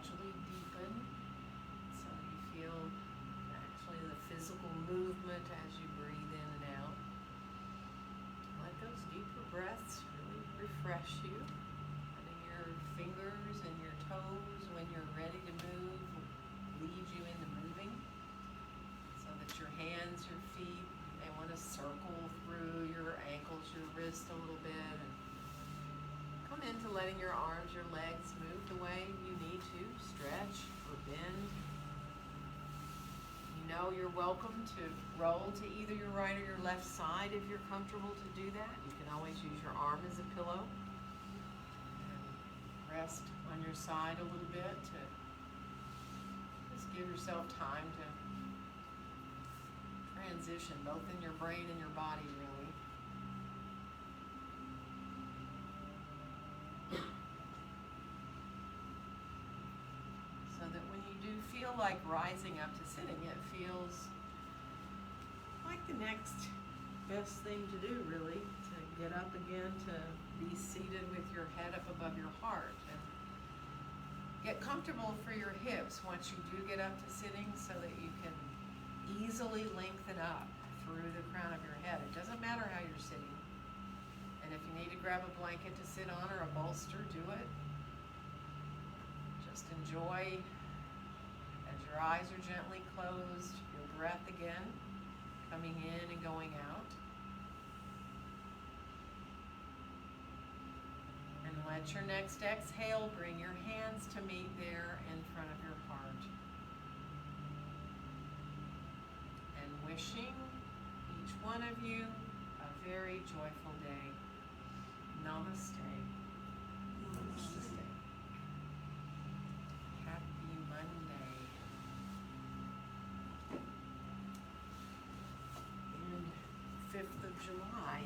gradually deepen so you feel actually the physical movement as you breathe in and out. Let those deeper breaths really refresh you. Letting your fingers and your toes, when you're ready to move, lead you into moving. So that your hands, your feet, they want to circle through your ankles, your wrists a little bit, and come into letting your arms, your legs move the way you need to, stretch or bend. You know you're welcome to roll to either your right or your left side if you're comfortable to do that. You can always use your arm as a pillow. And rest on your side a little bit to just give yourself time to transition both in your brain and your body, really. So that when you do feel like rising up to sitting, it feels like the next best thing to do, really, to get up again, to be seated with your head up above your heart, and get comfortable for your hips once you do get up to sitting so that you can easily lengthen up through the crown of your head. It doesn't matter how you're sitting. And if you need to grab a blanket to sit on or a bolster, do it. Just enjoy, as your eyes are gently closed, your breath again, coming in and going out. And let your next exhale bring your hands to meet there in front of your heart. And wishing each one of you a very joyful day. Namaste. Namaste. Happy Monday. And 5th of July.